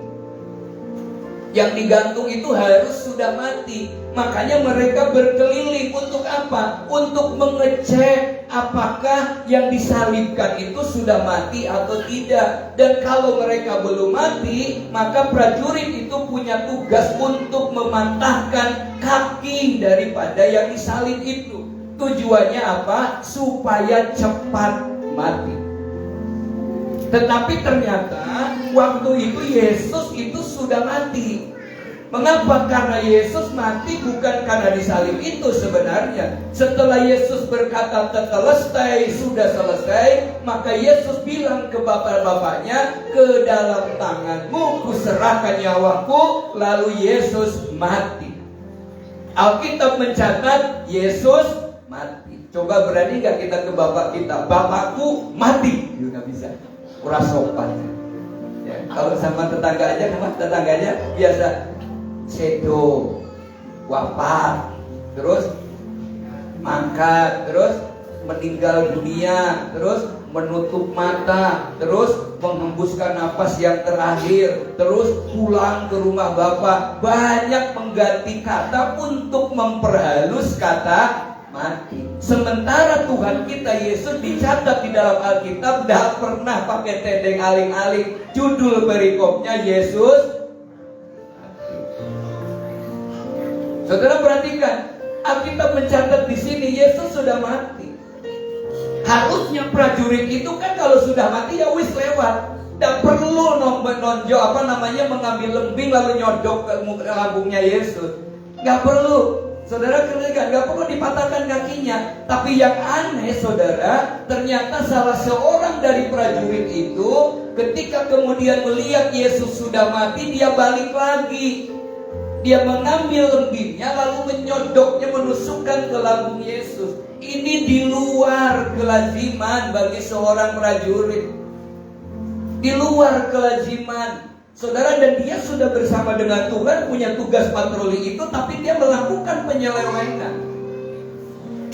Yang digantung itu harus sudah mati. Makanya mereka berkeliling untuk apa? Untuk mengecek apakah yang disalibkan itu sudah mati atau tidak. Dan kalau mereka belum mati, maka prajurit itu punya tugas untuk mematahkan kaki daripada yang disalib itu. Tujuannya apa? Supaya cepat mati. Tetapi ternyata waktu itu Yesus itu sudah mati. Mengapa? Karena Yesus mati bukan karena disalib itu sebenarnya. Setelah Yesus berkata tetelestai, sudah selesai, maka Yesus bilang ke bapak-bapaknya, ke dalam tanganmu kuserahkan nyawaku. Lalu Yesus mati. Alkitab mencatat Yesus mati. Coba berani gak kita ke bapak kita, bapakku mati? Nggak bisa, kurang sopan ya. Kalau sama tetangga aja, tetangganya biasa sedo, wafat, terus mangkat, terus meninggal dunia, terus menutup mata, terus menghembuskan napas yang terakhir, terus pulang ke rumah bapak. Banyak mengganti kata untuk memperhalus kata mati. Sementara Tuhan kita Yesus dicatat di dalam Alkitab tidak pernah pakai tendeng aling-aling. Judul perikopnya Yesus. Saudara perhatikan, Alkitab mencatat di sini Yesus sudah mati. Harusnya prajurit itu kan kalau sudah mati ya wis lewat. Tidak perlu nonjok mengambil lembing lalu nyodok ke lambungnya Yesus. Nggak perlu. Saudara kerjakan, nggak perlu dipatahkan kakinya. Tapi yang aneh saudara, ternyata salah seorang dari prajurit itu ketika kemudian melihat Yesus sudah mati, dia balik lagi. Dia mengambil lembingnya lalu menyodoknya, menusukkan ke lambung Yesus. Ini di luar kelaziman bagi seorang prajurit. Di luar kelaziman. Saudara, dan dia sudah bersama dengan Tuhan, punya tugas patroli itu, tapi dia melakukan penyelewengan.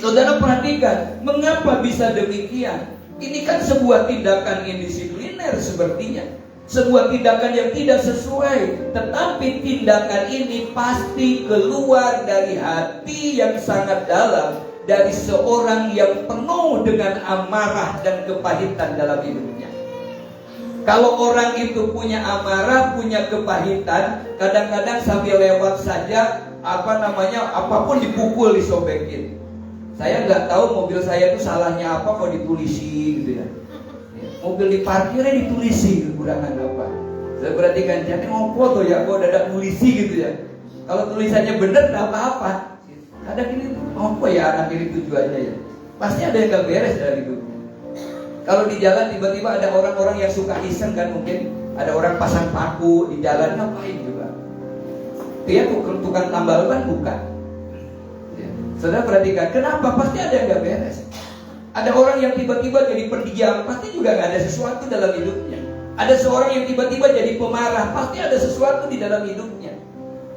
Saudara perhatikan, mengapa bisa demikian? Ini kan sebuah tindakan indisipliner sepertinya. Sebuah tindakan yang tidak sesuai. Tetapi tindakan ini pasti keluar dari hati yang sangat dalam, dari seorang yang penuh dengan amarah dan kepahitan dalam hidupnya. Kalau orang itu punya amarah, punya kepahitan, kadang-kadang sambil lewat saja, apapun dipukul, disobekin. Saya nggak tahu mobil saya itu salahnya apa kok ditulisi gitu ya. Mobil diparkirnya ditulisi, kekurangan apa? Saya perhatikan, jadi ngopo tuh ya, kok dadak tulisi gitu ya. Kalau tulisannya bener, nggak apa-apa. Kadang ini ngopo ya anak ini tujuannya ya. Pasti ada yang nggak beres dari hidupnya. Kalau di jalan tiba-tiba ada orang-orang yang suka iseng kan, mungkin ada orang pasang paku di jalan, ngapain juga? Dia tukang tambal ban bukan? Ya. Saudara perhatikan, kenapa? Pasti ada yang nggak beres. Ada orang yang tiba-tiba jadi pendiam, pasti juga nggak ada sesuatu dalam hidupnya. Ada seorang yang tiba-tiba jadi pemarah, pasti ada sesuatu di dalam hidupnya.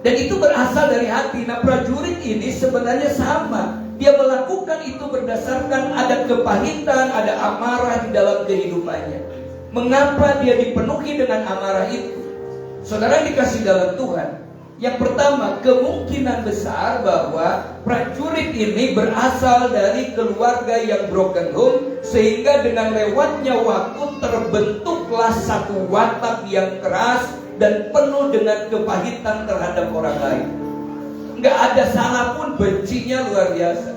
Dan itu berasal dari hati. Nah, prajurit ini sebenarnya sama. Dia melakukan itu berdasarkan ada kepahitan, ada amarah di dalam kehidupannya. Mengapa dia dipenuhi dengan amarah itu? Saudara yang dikasih dalam Tuhan, yang pertama, kemungkinan besar bahwa prajurit ini berasal dari keluarga yang broken home, sehingga dengan lewatnya waktu terbentuklah satu watak yang keras dan penuh dengan kepahitan terhadap orang lain. Nggak ada salah pun, bencinya luar biasa.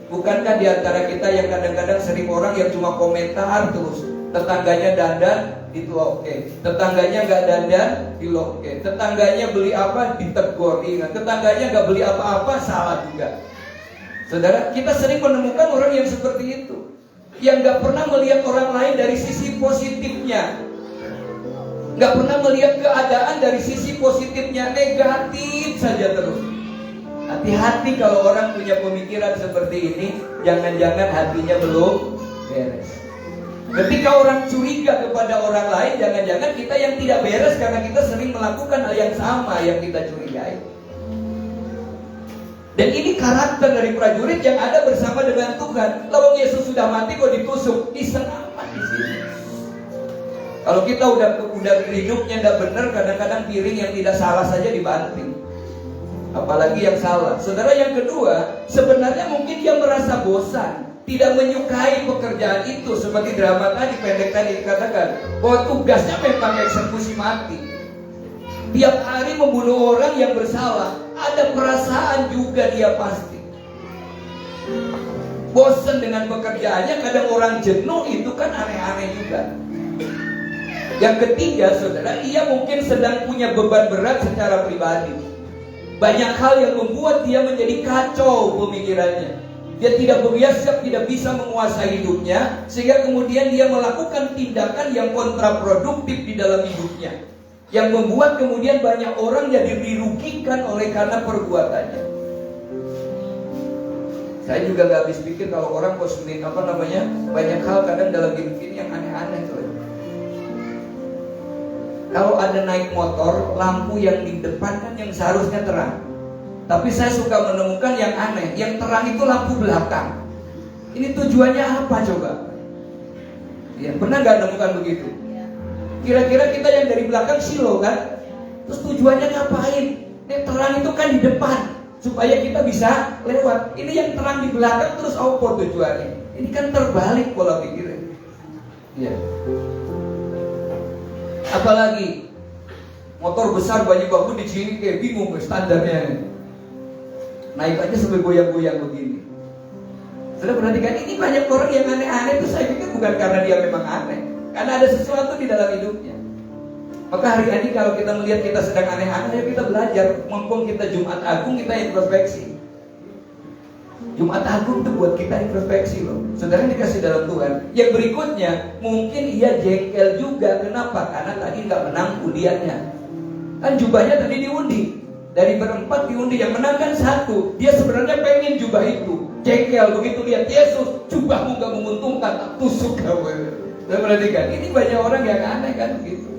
Bukankah di antara kita yang kadang-kadang sering orang yang cuma komentar terus, tetangganya dandan itu oke, tetangganya nggak dandan itu oke, tetangganya beli apa ditegur, ingat, tetangganya nggak beli apa-apa salah juga. Saudara, kita sering menemukan orang yang seperti itu, yang nggak pernah melihat orang lain dari sisi positifnya, nggak pernah melihat keadaan dari sisi positifnya, negatif saja terus. Hati-hati kalau orang punya pemikiran seperti ini, jangan-jangan hatinya belum beres. Ketika orang curiga kepada orang lain, jangan-jangan kita yang tidak beres karena kita sering melakukan hal yang sama yang kita curigai. Dan ini karakter dari prajurit yang ada bersama dengan Tuhan. Lalu Yesus sudah mati kok ditusuk, iseng amat di sini. Kalau kita udah hidupnya tidak benar, kadang-kadang piring yang tidak salah saja dibanting. Apalagi yang salah. Saudara, yang kedua, sebenarnya mungkin dia merasa bosan, tidak menyukai pekerjaan itu. Seperti drama tadi, pendek tadi dikatakan bahwa tugasnya memang eksekusi mati. Tiap hari membunuh orang yang bersalah. Ada perasaan juga dia pasti. bosan dengan pekerjaannya, kadang orang jenuh, itu kan aneh-aneh juga. Yang ketiga, saudara, ia mungkin sedang punya beban berat secara pribadi. Banyak hal yang membuat dia menjadi kacau pemikirannya. Dia tidak biasa, tidak bisa menguasai hidupnya, sehingga kemudian dia melakukan tindakan yang kontraproduktif di dalam hidupnya, yang membuat kemudian banyak orang jadi dirugikan oleh karena perbuatannya. Saya juga gak habis pikir kalau orang kosmetik banyak hal kadang dalam hidup ini yang aneh-aneh tuh. Kalau ada naik motor, lampu yang di depan kan yang seharusnya terang. Tapi saya suka menemukan yang aneh, yang terang itu lampu belakang. Ini tujuannya apa coba? Ya, pernah gak nemukan begitu? Kira-kira kita yang dari belakang silo kan? Terus tujuannya ngapain? Terang itu kan di depan, supaya kita bisa lewat. Ini yang terang di belakang terus apa tujuannya? Ini kan terbalik pola pikirnya. Ya. Apalagi motor besar banyak banget di sini kayak bingung standarnya. Naik aja sampai goyang-goyang begini. Sudah perhatikan, ini banyak orang yang aneh-aneh itu saya pikir bukan karena dia memang aneh, karena ada sesuatu di dalam hidupnya. Maka hari ini kalau kita melihat kita sedang aneh-aneh, kita belajar. Mumpung kita Jumat Agung, kita introspeksi. Jumat Agung itu buat kita introspeksi loh. Saudara dikasih dalam Tuhan. Yang berikutnya, mungkin ia jengkel juga. Kenapa? Karena tadi nggak menang undiannya. Kan jubahnya tadi diundi. Dari berempat diundi, yang menang kan satu. Dia sebenarnya pengen jubah itu. Jengkel begitu lihat Yesus, jubahmu nggak menguntungkan, tak tusuk kamu. Saudara perhatikan, ini banyak orang yang aneh kan begitu.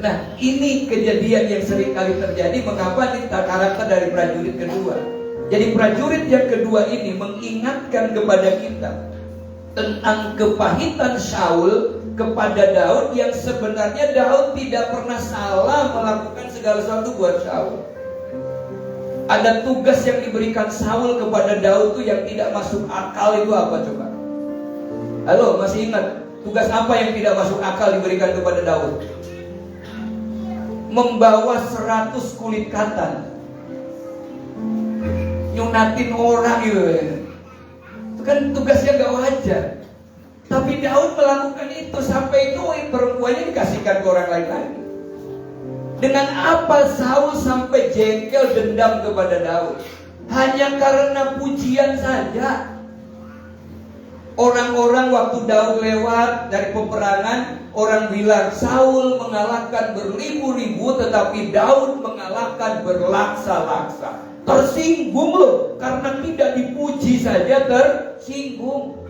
Nah, ini kejadian yang sering kali terjadi. Mengapa kita karakter dari prajurit kedua? Jadi prajurit yang kedua ini mengingatkan kepada kita tentang kepahitan Saul kepada Daud, yang sebenarnya Daud tidak pernah salah melakukan segala sesuatu buat Saul. Ada tugas yang diberikan Saul kepada Daud itu yang tidak masuk akal. Itu apa coba? Halo, masih ingat tugas apa yang tidak masuk akal diberikan kepada Daud? Membawa 100 kulit katan, nyunatin orang gitu. Itu kan tugasnya gak wajar. Tapi Daud melakukan itu, sampai itu perempuannya dikasihkan ke orang lain lagi. Dengan apa Saul sampai jengkel dendam kepada Daud? Hanya karena pujian saja. Orang-orang waktu Daud lewat dari peperangan, orang bilang Saul mengalahkan beribu-ribu, tetapi Daud mengalahkan berlaksa-laksa. Tersinggung loh, karena tidak dipuji saja tersinggung.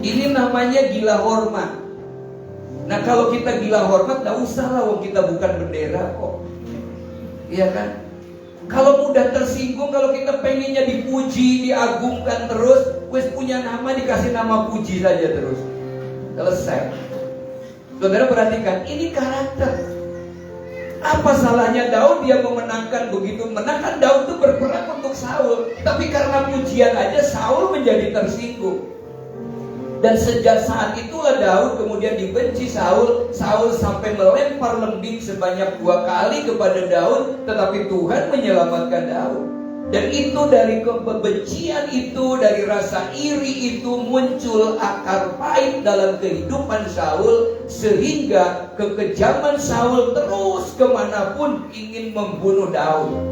Ini namanya gila hormat. Nah kalau kita gila hormat, gak usah lah, wong kita bukan bendera kok. Iya kan? Kalau mudah tersinggung, kalau kita pengennya dipuji, diagungkan terus, wes punya nama, dikasih nama puji saja terus. Selesai. Saudara perhatikan, ini karakter. Apa salahnya Daud dia memenangkan begitu? Menangkan Daud itu berperang untuk Saul, tapi karena pujian aja Saul menjadi tersinggung. Dan sejak saat itulah Daud kemudian dibenci Saul. Saul sampai melempar lembing sebanyak 2 kali kepada Daud, tetapi Tuhan menyelamatkan Daud. Dan itu dari kebencian itu, dari rasa iri itu muncul akar pahit dalam kehidupan Saul, sehingga kekejaman Saul terus kemanapun ingin membunuh Daud.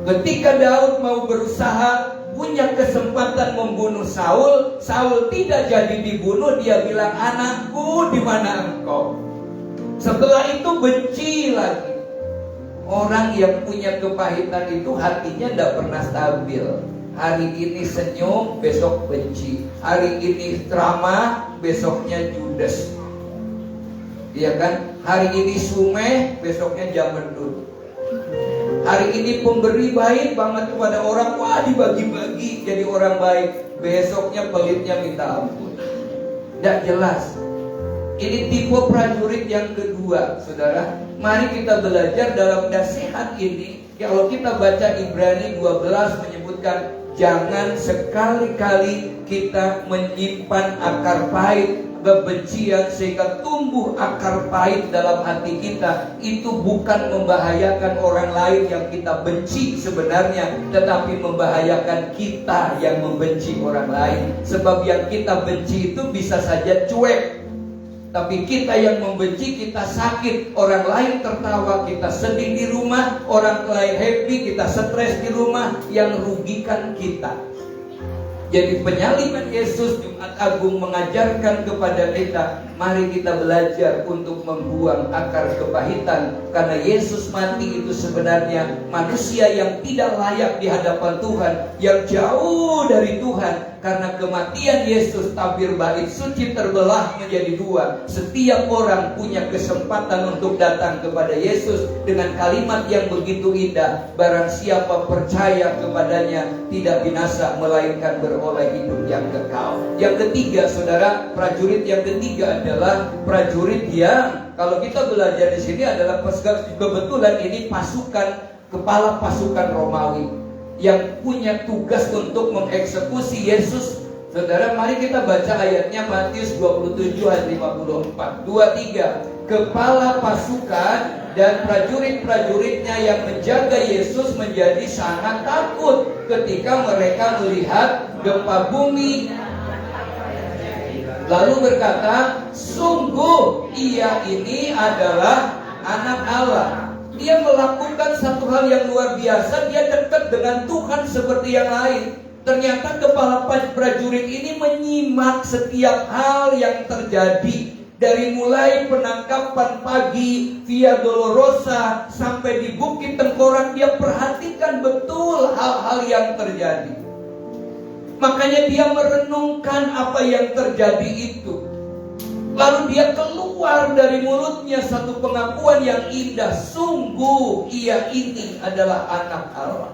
Ketika Daud mau berusaha punya kesempatan membunuh Saul, Saul tidak jadi dibunuh. Dia bilang, anakku di mana engkau? Setelah itu benci lagi. Orang yang punya kepahitan itu hatinya tidak pernah stabil. Hari ini senyum, besok benci. Hari ini ceramah, besoknya judes. Iya kan? Hari ini sumeh, besoknya jamendut. Hari ini pemberi baik banget kepada orang, wah dibagi-bagi jadi orang baik. Besoknya pelitnya minta ampun. Tidak jelas. Ini tipe prajurit yang kedua, saudara. Mari kita belajar dalam nasihat ini. Kalau kita baca Ibrani 12 menyebutkan, jangan sekali-kali kita menyimpan akar pahit kebencian sehingga tumbuh akar pahit dalam hati kita, itu bukan membahayakan orang lain yang kita benci sebenarnya, tetapi membahayakan kita yang membenci orang lain. Sebab yang kita benci itu bisa saja cuek, tapi kita yang membenci, kita sakit. Orang lain tertawa, kita sedih di rumah. Orang lain happy, kita stres di rumah. Yang rugikan kita. Jadi penyaliban Yesus Jumat Agung mengajarkan kepada kita, mari kita belajar untuk membuang akar kepahitan. Karena Yesus mati itu sebenarnya manusia yang tidak layak di hadapan Tuhan, yang jauh dari Tuhan. Karena kematian Yesus, tabir bait suci terbelah menjadi dua. Setiap orang punya kesempatan untuk datang kepada Yesus dengan kalimat yang begitu indah. Barang siapa percaya kepadanya tidak binasa, melainkan beroleh hidup yang kekal. Yang ketiga, saudara, prajurit yang ketiga adalah prajurit yang, kalau kita belajar di sini adalah kebetulan ini pasukan, kepala pasukan Romawi yang punya tugas untuk mengeksekusi Yesus. Saudara, mari kita baca ayatnya, Matius 27 ayat 54. 23. Kepala pasukan dan prajurit-prajuritnya yang menjaga Yesus menjadi sangat takut ketika mereka melihat gempa bumi, lalu berkata, sungguh ia ini adalah anak Allah. Dia melakukan satu hal yang luar biasa. Dia dekat dengan Tuhan seperti yang lain. Ternyata kepala prajurit ini menyimak setiap hal yang terjadi. Dari mulai penangkapan pagi Via Dolorosa sampai di Bukit Tengkorak, dia perhatikan betul hal-hal yang terjadi. Makanya dia merenungkan apa yang terjadi itu. Lalu dia keluar dari mulutnya satu pengakuan yang indah. Sungguh ia ini adalah anak Allah.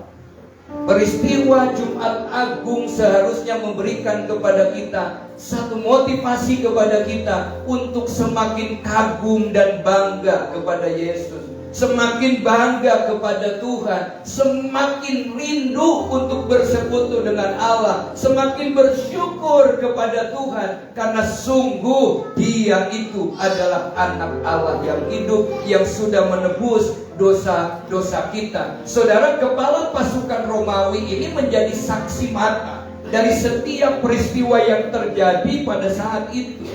Peristiwa Jumat Agung seharusnya memberikan kepada kita satu motivasi kepada kita untuk semakin kagum dan bangga kepada Yesus, semakin bangga kepada Tuhan, semakin rindu untuk bersekutu dengan Allah, semakin bersyukur kepada Tuhan, karena sungguh Dia itu adalah anak Allah yang hidup, yang sudah menebus dosa-dosa kita. Saudara, kepala pasukan Romawi ini menjadi saksi mata dari setiap peristiwa yang terjadi pada saat itu.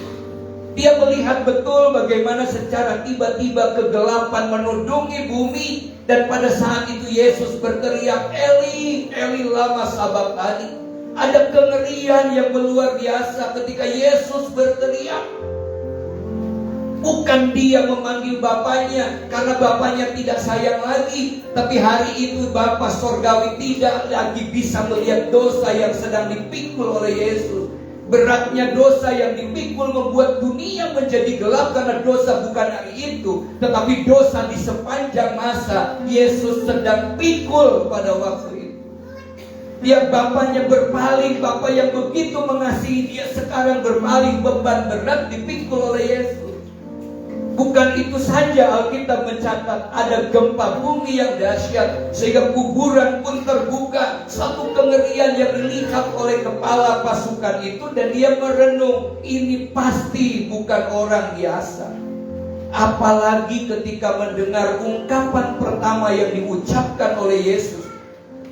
Dia melihat betul bagaimana secara tiba-tiba kegelapan menudungi bumi. Dan pada saat itu Yesus berteriak, Eli, Eli lama sabachthani. Ada kengerian yang luar biasa ketika Yesus berteriak. Bukan dia memanggil Bapaknya karena Bapaknya tidak sayang lagi, tapi hari itu Bapa Sorgawi tidak lagi bisa melihat dosa yang sedang dipikul oleh Yesus. Beratnya dosa yang dipikul membuat dunia menjadi gelap, karena dosa bukan hari itu, tetapi dosa di sepanjang masa Yesus sedang pikul pada waktu itu. Dia Bapaknya berpaling, Bapa yang begitu mengasihi dia sekarang berpaling, beban berat dipikul oleh Yesus. Bukan itu saja, Alkitab mencatat ada gempa bumi yang dahsyat sehingga kuburan pun terbuka. Satu kengerian yang dilihat oleh kepala pasukan itu, dan dia merenung, ini pasti bukan orang biasa. Apalagi ketika mendengar ungkapan pertama yang diucapkan oleh Yesus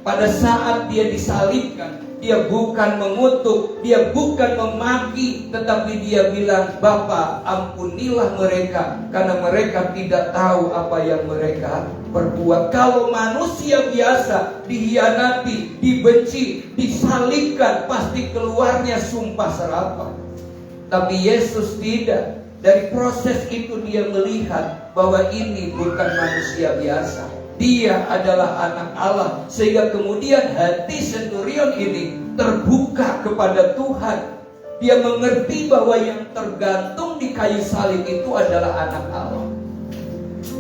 pada saat dia disalibkan. Dia bukan mengutuk, dia bukan memaki, tetapi dia bilang, Bapa, ampunilah mereka, karena mereka tidak tahu apa yang mereka perbuat. Kalau manusia biasa dihianati, dibenci, disalibkan, pasti keluarnya sumpah serapah. Tapi Yesus tidak. Dari proses itu dia melihat bahwa ini bukan manusia biasa. Dia adalah anak Allah. Sehingga kemudian hati centurion ini terbuka kepada Tuhan. Dia mengerti bahwa yang tergantung di kayu salib itu adalah anak Allah.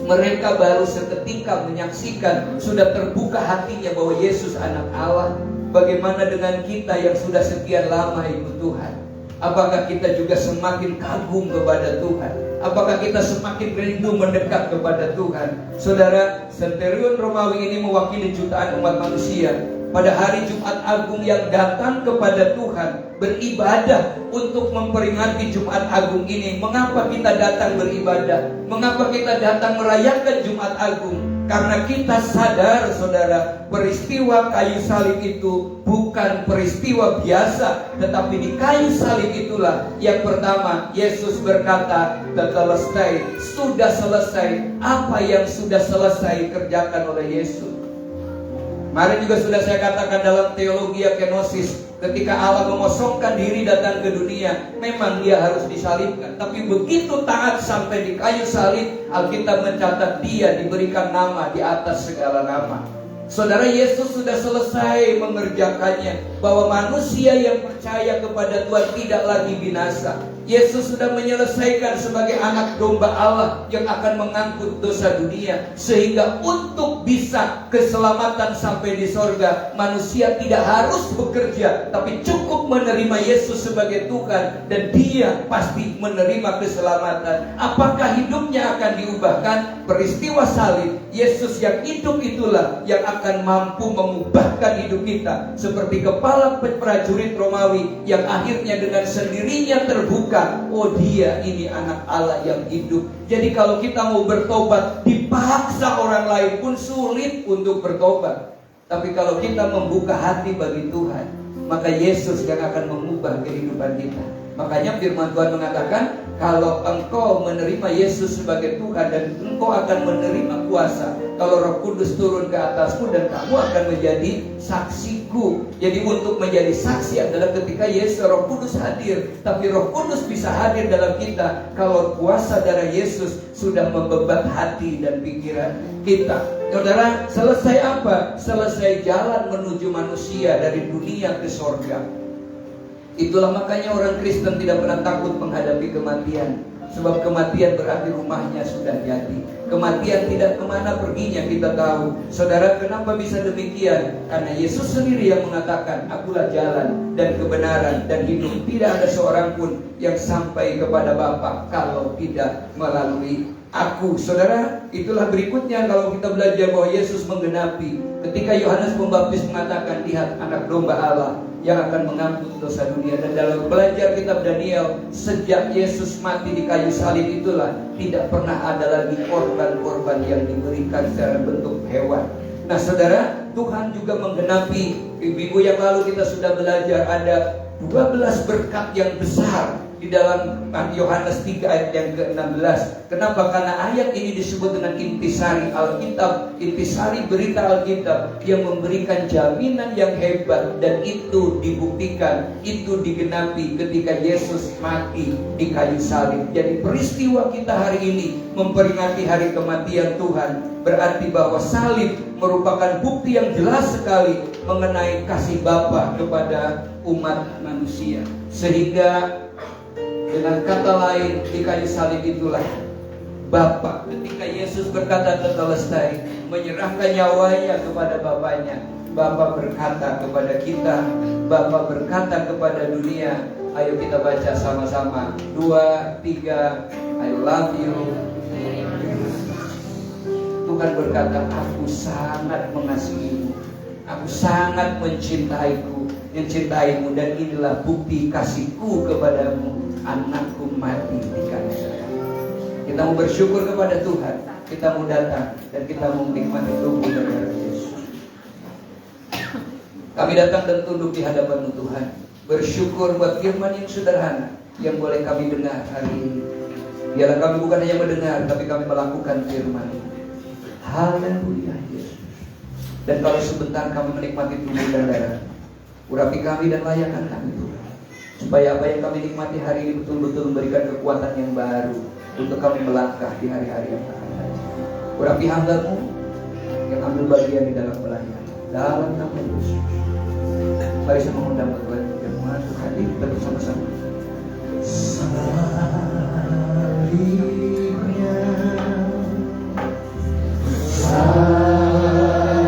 Mereka baru seketika menyaksikan, sudah terbuka hatinya bahwa Yesus anak Allah. Bagaimana dengan kita yang sudah sekian lama ikut Tuhan? Apakah kita juga semakin kagum kepada Tuhan? Apakah kita semakin rindu mendekat kepada Tuhan? Saudara, centurion Romawi ini mewakili jutaan umat manusia. pada hari Jumat Agung yang datang kepada Tuhan, beribadah untuk memperingati Jumat Agung ini. Mengapa kita datang beribadah? Mengapa kita datang merayakan Jumat Agung? Karena kita sadar, saudara, peristiwa kayu salib itu bukan peristiwa biasa, tetapi di kayu salib itulah yang pertama Yesus berkata, tetelestai, sudah selesai. Apa yang sudah selesai kerjakan oleh Yesus. Kemarin juga sudah saya katakan dalam teologi kenosis, ketika Allah mengosongkan diri datang ke dunia, memang dia harus disalibkan. Tapi begitu taat sampai di kayu salib, Alkitab mencatat dia diberikan nama di atas segala nama. Saudara, Yesus sudah selesai mengerjakannya, bahwa manusia yang percaya kepada Tuhan tidak lagi binasa. Yesus sudah menyelesaikan sebagai anak domba Allah yang akan mengangkut dosa dunia. Sehingga untuk bisa keselamatan sampai di sorga, manusia tidak harus bekerja, tapi cukup menerima Yesus sebagai Tuhan, dan dia pasti menerima keselamatan. Apakah hidupnya akan diubahkan? Peristiwa salib, Yesus yang hidup itulah yang akan mampu mengubahkan hidup kita. Seperti kepala prajurit Romawi yang akhirnya dengan sendirinya terbuka, oh dia ini anak Allah yang hidup. Jadi kalau kita mau bertobat, dipaksa orang lain pun sulit untuk bertobat. Tapi kalau kita membuka hati bagi Tuhan, maka Yesus yang akan mengubah kehidupan kita. Makanya firman Tuhan mengatakan, kalau engkau menerima Yesus sebagai Tuhan, dan engkau akan menerima kuasa kalau Roh Kudus turun ke atasmu, dan kamu akan menjadi saksiku. Jadi untuk menjadi saksi adalah ketika Yesus, Roh Kudus hadir. Tapi Roh Kudus bisa hadir dalam kita kalau kuasa darah Yesus sudah membebat hati dan pikiran kita. Saudara, selesai apa? Selesai jalan menuju manusia dari dunia ke sorga. Itulah makanya orang Kristen tidak pernah takut menghadapi kematian. Sebab kematian berarti rumahnya sudah jadi. Kematian tidak kemana perginya, kita tahu. Saudara, kenapa bisa demikian? Karena Yesus sendiri yang mengatakan, akulah jalan dan kebenaran dan hidup. Tidak ada seorang pun yang sampai kepada Bapa kalau tidak melalui aku. Saudara, itulah berikutnya kalau kita belajar bahwa Yesus menggenapi. Ketika Yohanes Pembaptis mengatakan, lihat anak domba Allah yang akan mengampuni dosa dunia. Dan dalam belajar kitab Daniel, sejak Yesus mati di kayu salib itulah tidak pernah ada lagi korban-korban yang diberikan secara bentuk hewan. Nah saudara, Tuhan juga menggenapi. Minggu yang lalu kita sudah belajar ada 12 berkat yang besar di dalam Yohanes 3 ayat yang ke-16. Kenapa? Karena ayat ini disebut dengan intisari Alkitab, intisari berita Alkitab yang memberikan jaminan yang hebat, dan itu dibuktikan, itu digenapi ketika Yesus mati di kayu salib. Jadi peristiwa kita hari ini memperingati hari kematian Tuhan, berarti bahwa salib merupakan bukti yang jelas sekali mengenai kasih Bapa kepada umat manusia. Sehingga dengan kata lain, di kayu salib itulah Bapa, ketika Yesus berkata tetelestai, menyerahkan nyawanya kepada Bapaknya. Bapa berkata kepada kita, Bapa berkata kepada dunia. Ayo kita baca sama-sama. 2, 3, I love you. Tuhan berkata, aku sangat mengasihimu, aku sangat mencintaimu, dan inilah bukti kasihku kepadamu, anakku mati di kayu salib. Kita mau bersyukur kepada Tuhan, kita mau datang dan kita mau menikmati tubuh dan darah Yesus. Kami datang dan tunduk di hadapan Tuhan, bersyukur buat firman yang sederhana yang boleh kami dengar hari ini. Biarlah kami bukan hanya mendengar, tapi kami melakukan firman. Haleluya Yesus. Dan kalau sebentar kami menikmati tubuh dan darah, urapi kami dan layakkan kami Tuhan, supaya apa yang kami nikmati hari ini betul-betul memberikan kekuatan yang baru untuk kami melangkah di hari-hari yang akan datang. Urapi hamba-Mu yang ambil bagian di dalam pelayanan, dalam nama Yesus. Mari saya mengundang Tuhan yang masuk hadir, kita bersama-sama. Salibnya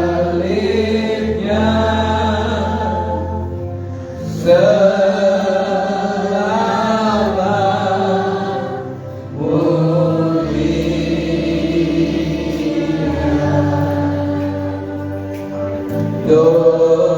mulia doa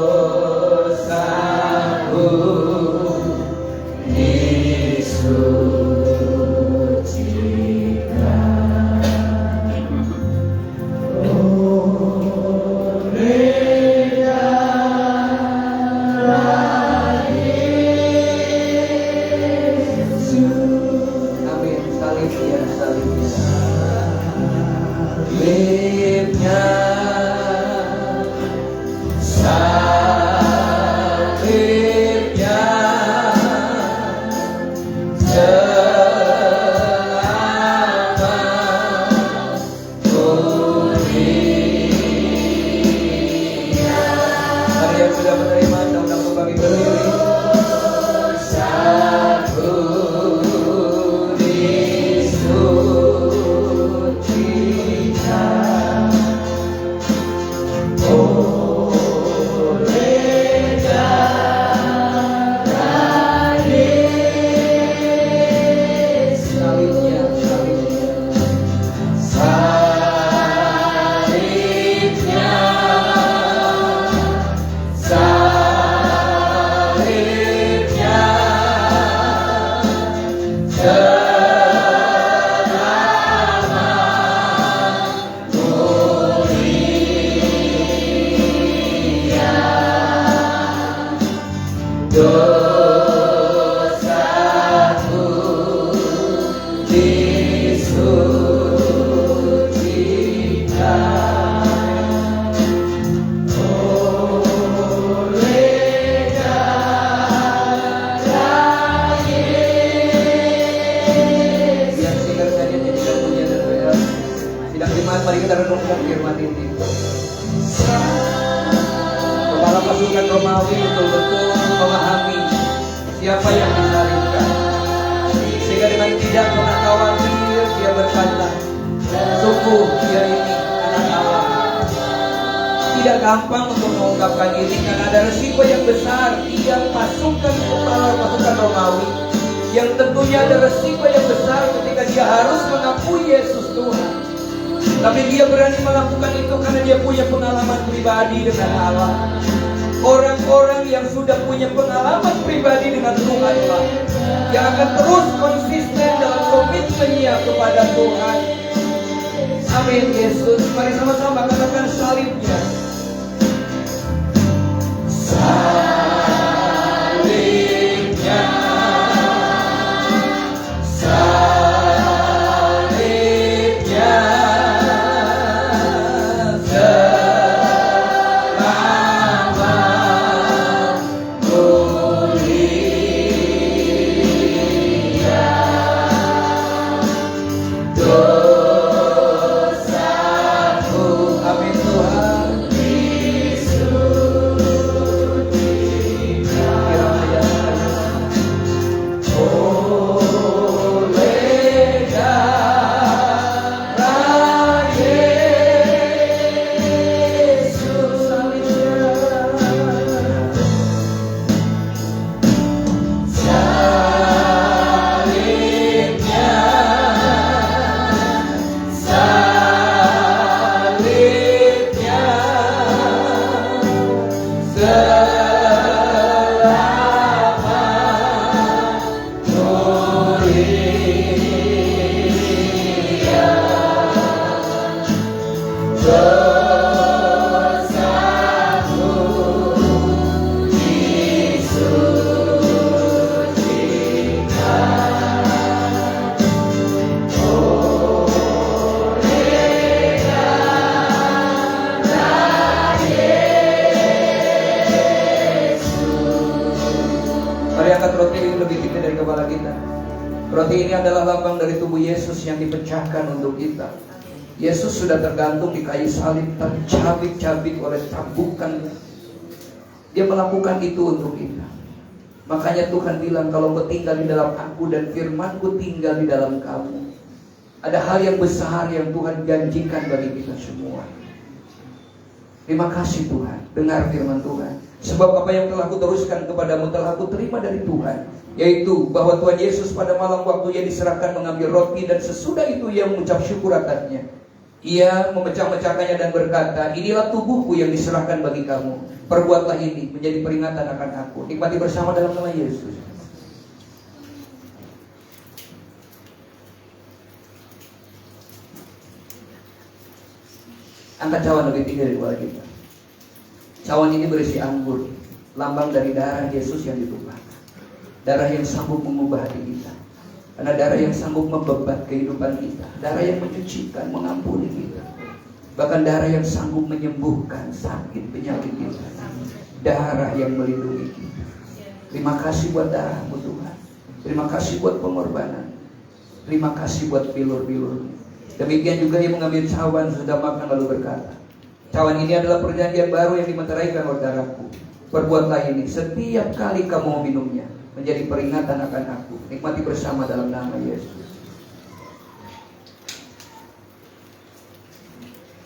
dosaku disucikan oleh darah Yesus. Biar singkat saja jadikan punya dan doa. Sidang jemaat, mari kita renungkan firman ini. Kepala pasukan Romawi betul-betul memahami siapa yang disalibkan, sehingga dengan tidak pernah khawatir dia berkata, sungguh dia ini anak Allah. Tidak gampang untuk mengungkapkan ini karena ada resiko yang besar. Dia pasukan kepala pasukan Romawi yang tentunya ada resiko yang besar ketika dia harus mengakui Yesus Tuhan. Tapi dia berani melakukan itu karena dia punya pengalaman pribadi dengan Allah. Orang-orang yang sudah punya pengalaman pribadi dengan Tuhan, Pak, yang akan terus konsisten dalam komitmennya kepada Tuhan. Amin. Yesus, mari sama-sama katakan salibnya. Salibnya, salibnya, selamat mulia dosaku. Amin Tuhan. Oleh darah Yesus salibnya, salibnya, salibnya, selamat mulia dosaku disucikan oleh darah Yesus. Mari angkat roti ini lebih tinggi dari kepala kita. Roti ini adalah lambang dari tubuh Yesus yang dipecahkan untuk kita. Yesus sudah tergantung di kayu salib, tapi cabik-cabik oleh cambukan. Dia melakukan itu untuk kita. Makanya Tuhan bilang, kalau kau tinggal di dalam aku dan firman-Ku tinggal di dalam kamu, ada hal yang besar yang Tuhan janjikan bagi kita semua. Terima kasih Tuhan. Dengar firman Tuhan. Sebab apa yang telah kuteruskan kepadamu telah kuterima dari Tuhan, yaitu bahwa Tuhan Yesus pada malam waktu Ia diserahkan mengambil roti, dan sesudah itu Ia mengucap syukur atasnya. Ia memecah-mecahkannya dan berkata, inilah tubuhku yang diserahkan bagi kamu. Perbuatlah ini menjadi peringatan akan aku. Nikmati bersama dalam nama Yesus. Angkat cawan lebih tinggi dari kepala kita. Cawan ini berisi anggur, lambang dari darah Yesus yang ditumpahkan. Darah yang sanggup mengubah hati kita. Karena darah yang sanggup membebat kehidupan kita. Darah yang menyucikan, mengampuni kita. Bahkan darah yang sanggup menyembuhkan sakit penyakit kita. Darah yang melindungi kita. Terima kasih buat darah-Mu Tuhan. Terima kasih buat pengorbanan. Terima kasih buat bilur-bilur. Demikian juga Ia mengambil cawan sudah makan lalu berkata, cawan ini adalah perjanjian baru yang dimeteraikan oleh darahku. Perbuatlah ini setiap kali kamu minumnya, menjadi peringatan akan aku. Nikmati bersama dalam nama Yesus.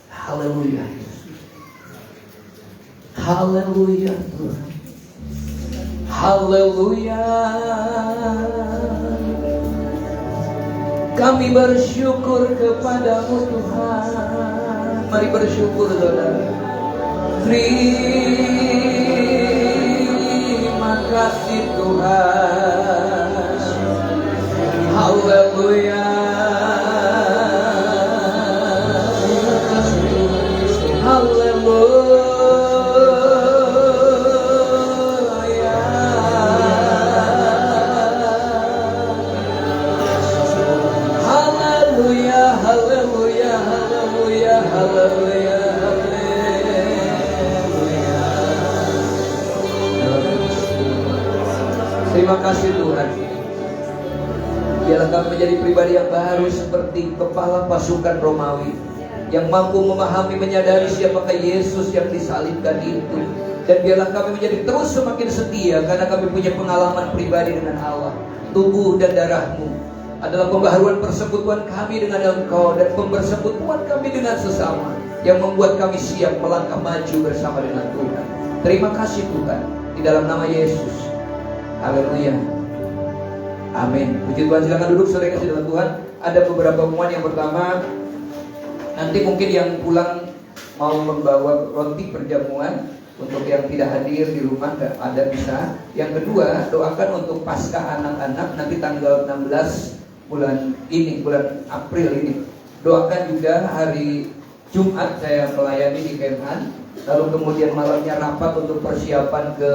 Haleluya. Haleluya Tuhan. Haleluya. Kami bersyukur kepadamu Tuhan. Mari bersyukur saudara. Terima kasih Tuhan. Haleluya. Haleluya. Terima kasih Tuhan. Biarlah kami menjadi pribadi yang baru seperti kepala pasukan Romawi, yang mampu memahami, menyadari siapakah Yesus yang disalibkan itu. Dan biarlah kami menjadi terus semakin setia, karena kami punya pengalaman pribadi dengan Allah. Tubuh dan darah-Mu adalah pembaharuan persekutuan kami dengan Engkau, dan pembersekutuan kami dengan sesama, yang membuat kami siap melangkah maju bersama dengan Tuhan. Terima kasih Tuhan, di dalam nama Yesus. Haleluya. Amin. Puji Tuhan, silakan duduk saudara kasih dalam Tuhan. Ada beberapa pengumuman. Yang pertama, nanti mungkin yang pulang mau membawa roti perjamuan. Untuk yang tidak hadir di rumah ada bisa. Yang kedua, doakan untuk Paskah anak-anak nanti tanggal 16 bulan April ini. Doakan juga hari Jumat saya melayani di Kemhan. Lalu kemudian malamnya rapat untuk persiapan ke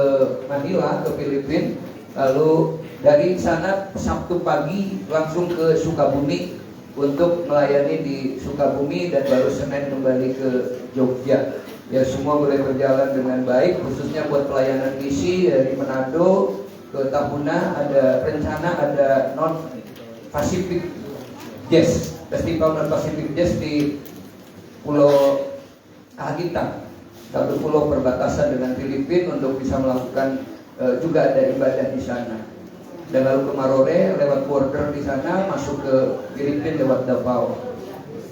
Manila, ke Filipina. Lalu dari sana Sabtu pagi langsung ke Sukabumi untuk melayani di Sukabumi, dan baru Senin kembali ke Jogja. Ya, semua boleh berjalan dengan baik, khususnya buat pelayanan misi dari Manado ke Tahuna. Ada rencana ada Non Pacific Jazz, Festival Non Pacific Jazz di Pulau Kahitang, satu pulau perbatasan dengan Filipina, untuk bisa melakukan juga ada ibadah di sana. Dan lalu ke Marore lewat border di sana, masuk ke Filipina lewat Davao.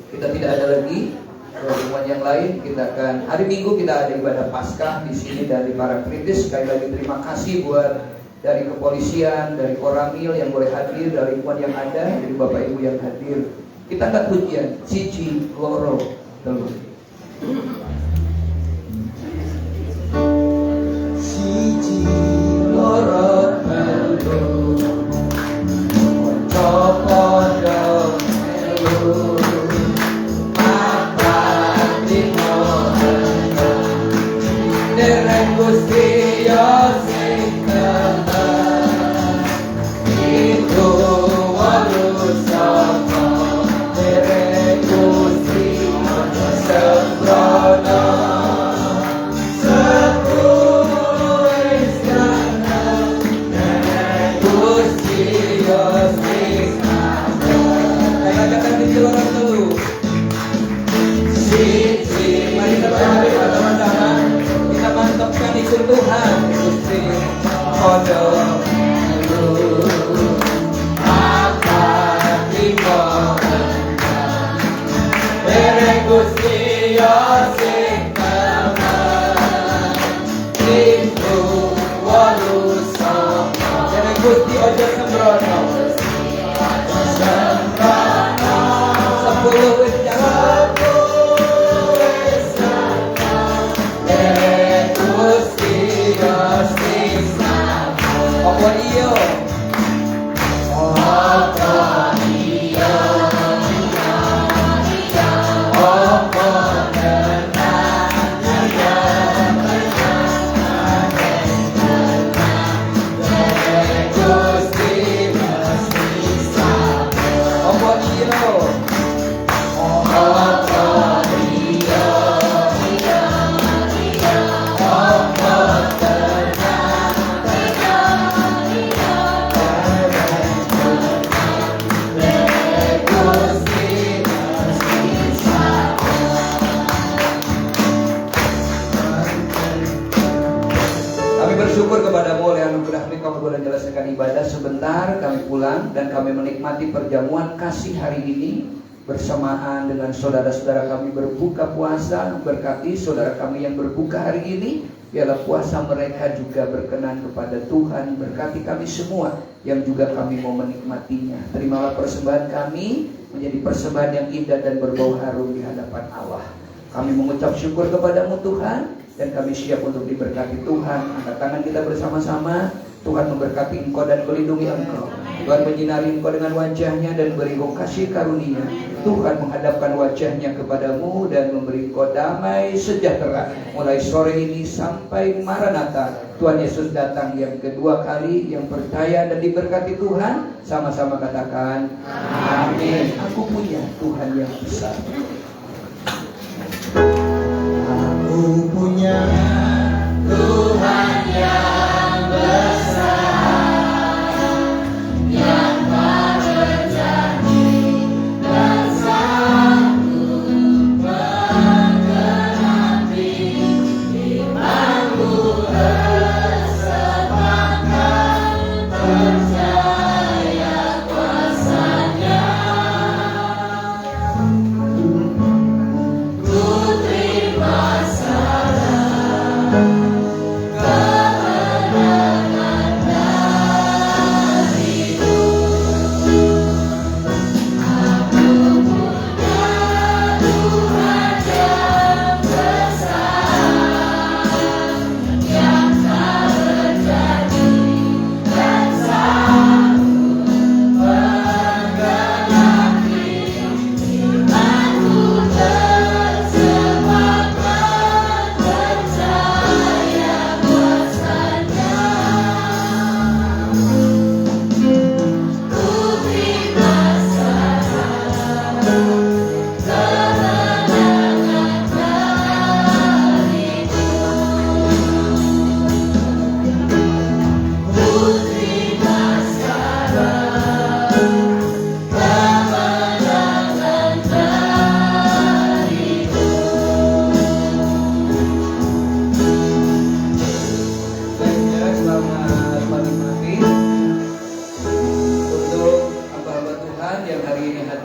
Kita tidak ada lagi pertemuan yang lain. Kita akan hari Minggu kita ada ibadah Paskah di sini dari Paracletus. Sekali lagi terima kasih buat dari kepolisian, dari Koramil yang boleh hadir, dari lingkungan yang ada, dari Bapak Ibu yang hadir. Kita angkat pujian Cici Loro dulu. Cici Loro dulu, Copodo dulu. Gusti Yosef itu walusama derek Gusti sembrono sepuluh istana derek Gusti Yosef. Katakan di luar dulu. Mari kita berhari teman-teman. Kita mantapkan ikut Tuhan Gusti Kodo apa tiko derek Gusti Yosef itu walusama derek Gusti Ojo Sembrono sepuluh jalan Apa iyo? Apa iyo? Apa tenang iyo? Gusti apa iyo? Apa iyo? Bersyukur kepadamu oleh anugerah-Mu kami boleh menyelesaikan ibadah sebentar, kami pulang dan kami menikmati perjamuan kasih hari ini bersamaan dengan saudara-saudara kami berbuka puasa. Berkati saudara kami yang berbuka hari ini, biarlah puasa mereka juga berkenan kepada Tuhan. Berkati kami semua yang juga kami mau menikmatinya. Terimalah persembahan kami menjadi persembahan yang indah dan berbau harum di hadapan Allah. Kami mengucap syukur kepadamu Tuhan, dan kami siap untuk diberkati Tuhan. Angkat tangan kita bersama-sama. Tuhan memberkati engkau dan melindungi engkau. Tuhan menyinari engkau dengan wajahnya dan beri engkau kasih karunia. Tuhan menghadapkan wajahnya kepadamu dan memberi engkau damai sejahtera. Mulai sore ini sampai Maranatha, Tuhan Yesus datang yang kedua kali. Yang percaya dan diberkati Tuhan, sama-sama katakan amin. Aku punya Tuhan yang besar. Aku punya Tuhan yang besar.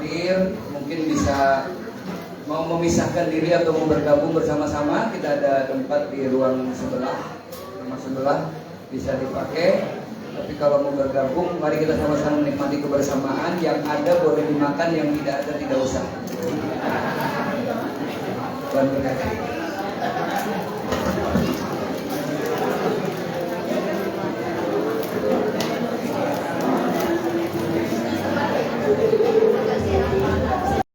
hadir mungkin bisa mau memisahkan diri atau mau bergabung bersama-sama, kita ada tempat di ruang sebelah, rumah sebelah bisa dipakai. Tapi kalau mau bergabung, mari kita sama-sama menikmati kebersamaan. Yang ada boleh dimakan, yang tidak ada tidak usah. Tuhan berkati.